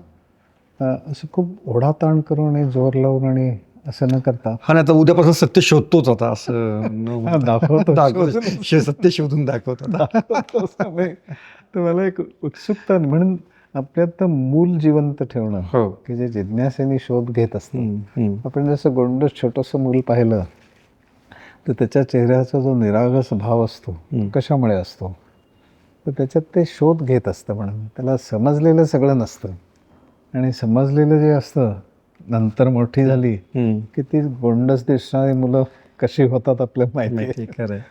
असं खूप ओढाताण करून आणि जोर लावून आणि असं न करता हा नाही तर उद्यापासून सत्य शोधतोच आता असं दाखवतो सत्य शोधून दाखवतो. तर मला एक उत्सुकता म्हणून आपल्यात मूल जिवंत ठेवणं, हो, की जे जिज्ञासेने शोध घेत असतं. आपण जसं गोंडस छोटंसं मूल पाहिलं तर त्याच्या चेहऱ्याचा जो निरागस भाव असतो कशामुळे असतो, तर त्याच्यात ते शोध घेत असतं. म्हणून त्याला समजलेलं सगळं नसतं आणि समजलेलं जे असतं नंतर मोठी झाली की ती गोंडस दिसणारी मुलं कशी होतात आपल्याला माहिती आहे. खरं आहे.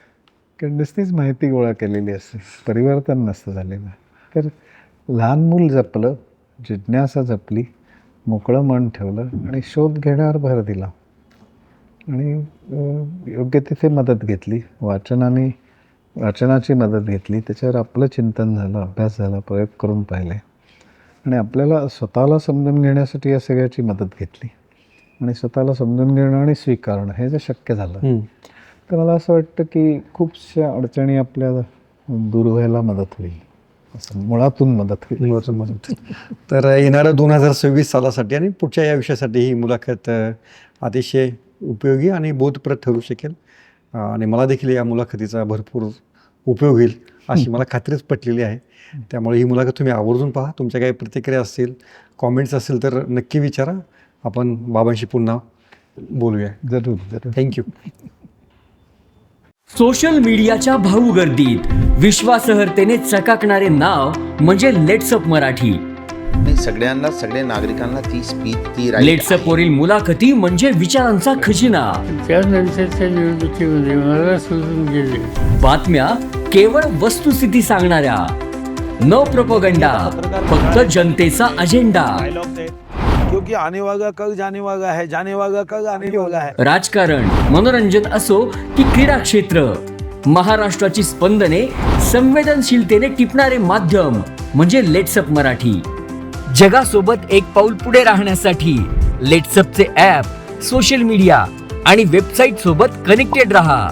कारण नुसतीच माहिती गोळा केलेली असते, परिवर्तन नसतं झालेलं. तर लहान मूल जपलं, जिज्ञासा जपली, मोकळं मन ठेवलं आणि शोध घेण्यावर भर दिला आणि योग्य तिथे मदत घेतली, वाचनाची मदत घेतली, त्याच्यावर आपलं चिंतन झालं, अभ्यास झाला, प्रयोग करून पाहिले आणि आपल्याला स्वतःला समजून घेण्यासाठी या सगळ्याची मदत घेतली आणि स्वतःला समजून घेणं आणि स्वीकारणं हे जर शक्य झालं तर मला असं वाटतं की खूपशा अडचणी आपल्या दूर व्हायला मदत होईल, असं मुळातून मदत होईल. तर येणाऱ्या 2026 सालासाठी आणि पुढच्या या विषयासाठी ही मुलाखत अतिशय उपयोगी आणि बोधप्रद ठरू शकेल आणि मला देखील या मुलाखतीचा भरपूर उपयोग होईल अशी मला खात्रीच पटलेली आहे. त्यामुळे ही मुलाखत तुम्ही आवर्जून पहा. तुमच्या काही प्रतिक्रिया असतील, कॉमेंट्स असतील तर नक्की विचारा. आपण बाबांशी पुन्हा बोलूया. जरूर. थँक्यू. सोशल मीडियाच्या भाऊ गर्दीत विश्वासार्हतेने चकाकणारे नाव म्हणजे लेट्सअप मराठी. सगळ्या नागरिकांना ती स्पीच ती लेट्सअप वरील मुलाखती म्हणजे विचारांचा खजिना. त्यानंतरच्या निवडणुकीमध्ये मला सोडून गेले. बातम्या केवळ वस्तुस्थिती सांगणाऱ्या, न प्रोपगंडा, फक्त जनतेचा अजेंडा. क्योंकि आने वाला कल जाने वाला है, जाने वाला कल आने वाला है. राजकारण, मनोरंजन असो की क्रीडा क्षेत्र, महाराष्ट्राची स्पंदने संवेदनशीलतेने टिपणारे माध्यम म्हणजे लेट्सअप मराठी. जगासोबत एक पाऊल पुढे राहण्यासाठी लेट्सअपचे ॲप, सोशल मीडिया आणि वेबसाईट सोबत कनेक्टेड रहा.